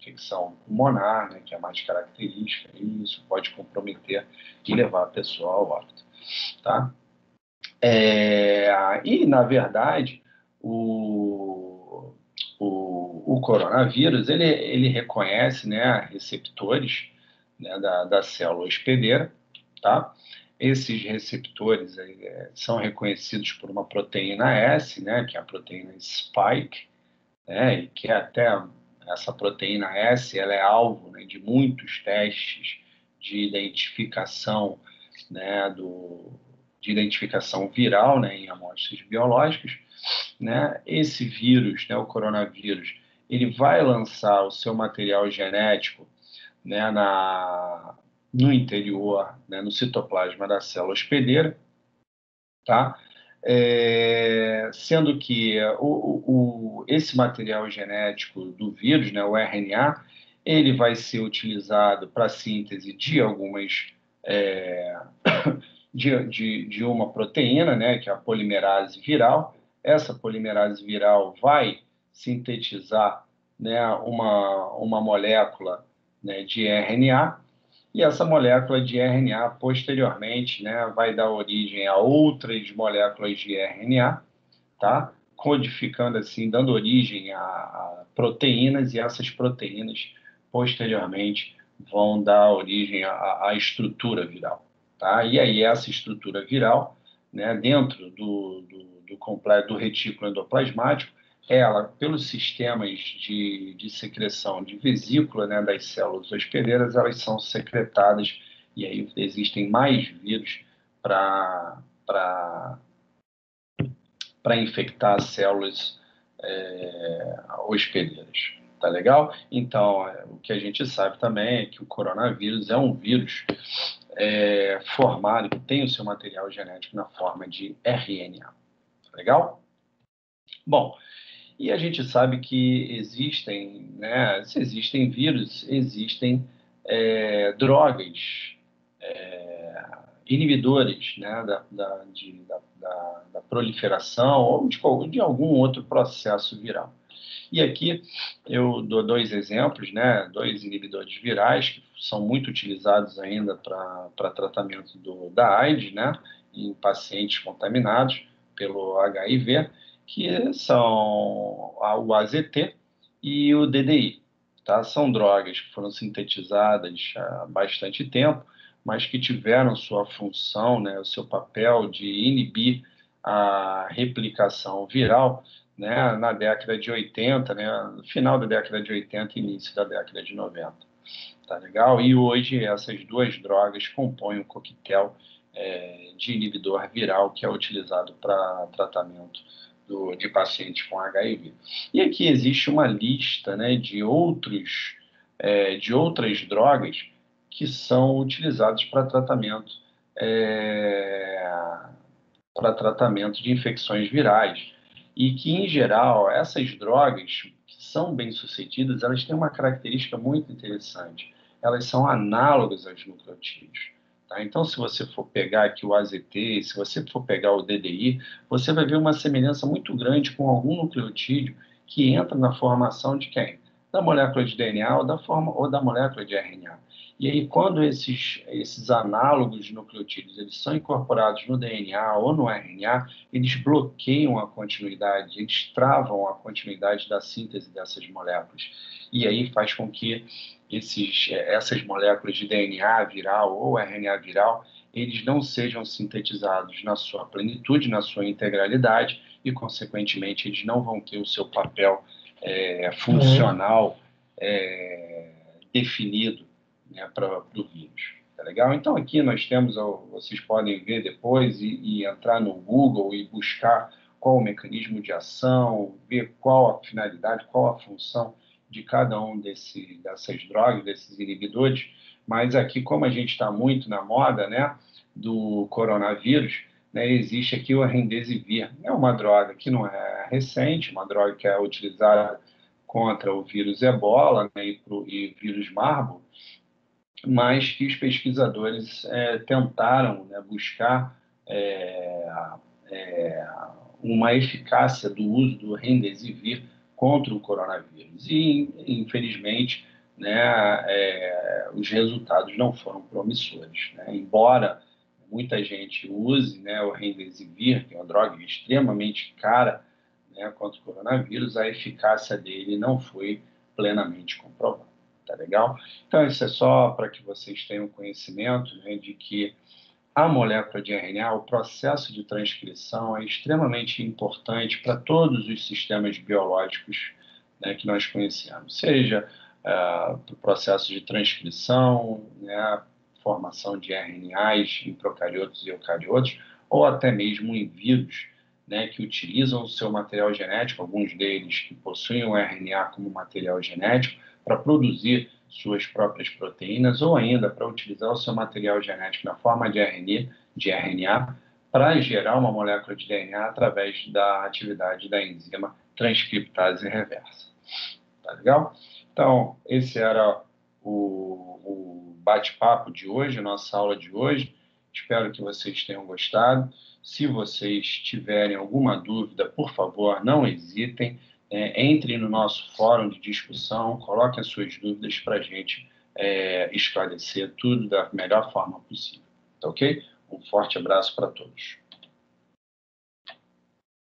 infecção pulmonar, né, que é a mais característica, e isso pode comprometer e levar a pessoa ao óbito. Tá? E, na verdade, o coronavírus, ele reconhece, né, receptores, né, da célula hospedeira, tá? Esses receptores são reconhecidos por uma proteína S, né, que é a proteína spike, né, e que até essa proteína S, ela é alvo, né, de muitos testes de identificação, né, de identificação viral, né, em amostras biológicas, né? Esse vírus, né, o coronavírus, ele vai lançar o seu material genético, né, no interior, né, no citoplasma da célula hospedeira, tá? Sendo que esse material genético do vírus, né, o RNA, ele vai ser utilizado para a síntese de de uma proteína, né, que é a polimerase viral. Essa polimerase viral vai sintetizar, né, uma molécula, né, de RNA, e essa molécula de RNA, posteriormente, né, vai dar origem a outras moléculas de RNA, tá? Codificando assim, dando origem a proteínas, e essas proteínas, posteriormente, vão dar origem à estrutura viral, tá? E aí essa estrutura viral, né, dentro do retículo endoplasmático, ela, pelos sistemas de secreção de vesícula, né, das células hospedeiras, elas são secretadas, e aí existem mais vírus para infectar as células hospedeiras. Tá legal? Então, o que a gente sabe também é que o coronavírus é um vírus formado, que tem o seu material genético na forma de RNA. Tá legal? Bom, e a gente sabe que existem, né, se existem vírus, existem drogas inibidores, né, da proliferação ou de algum outro processo viral. E aqui eu dou dois exemplos, né, dois inibidores virais que são muito utilizados ainda para tratamento da AIDS, né, em pacientes contaminados pelo HIV, que são o AZT e o DDI. Tá? São drogas que foram sintetizadas há bastante tempo, mas que tiveram sua função, né, o seu papel de inibir a replicação viral, né, na década de 80, né, no final da década de 80 e início da década de 90. Tá legal? E hoje essas duas drogas compõem um coquetel de inibidor viral que é utilizado para tratamento de pacientes com HIV. E aqui existe uma lista, né, de outras drogas que são utilizadas para tratamento de infecções virais. E que, em geral, essas drogas que são bem-sucedidas, elas têm uma característica muito interessante. Elas são análogas aos nucleotídeos. Tá? Então, se você for pegar aqui o AZT, se você for pegar o DDI, você vai ver uma semelhança muito grande com algum nucleotídeo que entra na formação de quem? Da molécula de DNA ou da molécula de RNA. E aí, quando esses análogos de nucleotídeos eles são incorporados no DNA ou no RNA, eles bloqueiam a continuidade, eles travam a continuidade da síntese dessas moléculas. E aí faz com que essas moléculas de DNA viral ou RNA viral, eles não sejam sintetizados na sua plenitude, na sua integralidade, e, consequentemente, eles não vão ter o seu papel funcional definido, né, para o vírus. Tá legal? Então, aqui nós temos, vocês podem ver depois e entrar no Google e buscar qual o mecanismo de ação, ver qual a finalidade, qual a função de cada um dessas drogas, desses inibidores. Mas aqui, como a gente está muito na moda, né, do coronavírus, né, existe aqui o Remdesivir. É uma droga que não é recente, uma droga que é utilizada contra o vírus Ebola, né, e vírus Marburg, mas que os pesquisadores tentaram, né, buscar uma eficácia do uso do Remdesivir contra o coronavírus. E, infelizmente, né, os resultados não foram promissores. Né? Embora muita gente use, né, o Remdesivir, que é uma droga extremamente cara, né, contra o coronavírus, a eficácia dele não foi plenamente comprovada. Tá legal? Então, isso é só para que vocês tenham conhecimento, né, de que a molécula de RNA, o processo de transcrição é extremamente importante para todos os sistemas biológicos, né, que nós conhecemos, seja o processo de transcrição, né, formação de RNAs em procariotos e eucariotos, ou até mesmo em vírus, né, que utilizam o seu material genético, alguns deles que possuem o RNA como material genético, para produzir suas próprias proteínas, ou ainda para utilizar o seu material genético na forma de RNA para gerar uma molécula de DNA através da atividade da enzima transcriptase reversa. Tá legal? Então, esse era o bate-papo de hoje, a nossa aula de hoje. Espero que vocês tenham gostado. Se vocês tiverem alguma dúvida, por favor, não hesitem. Entrem no nosso fórum de discussão, coloquem as suas dúvidas para a gente esclarecer tudo da melhor forma possível. Tá ok? Um forte abraço para todos.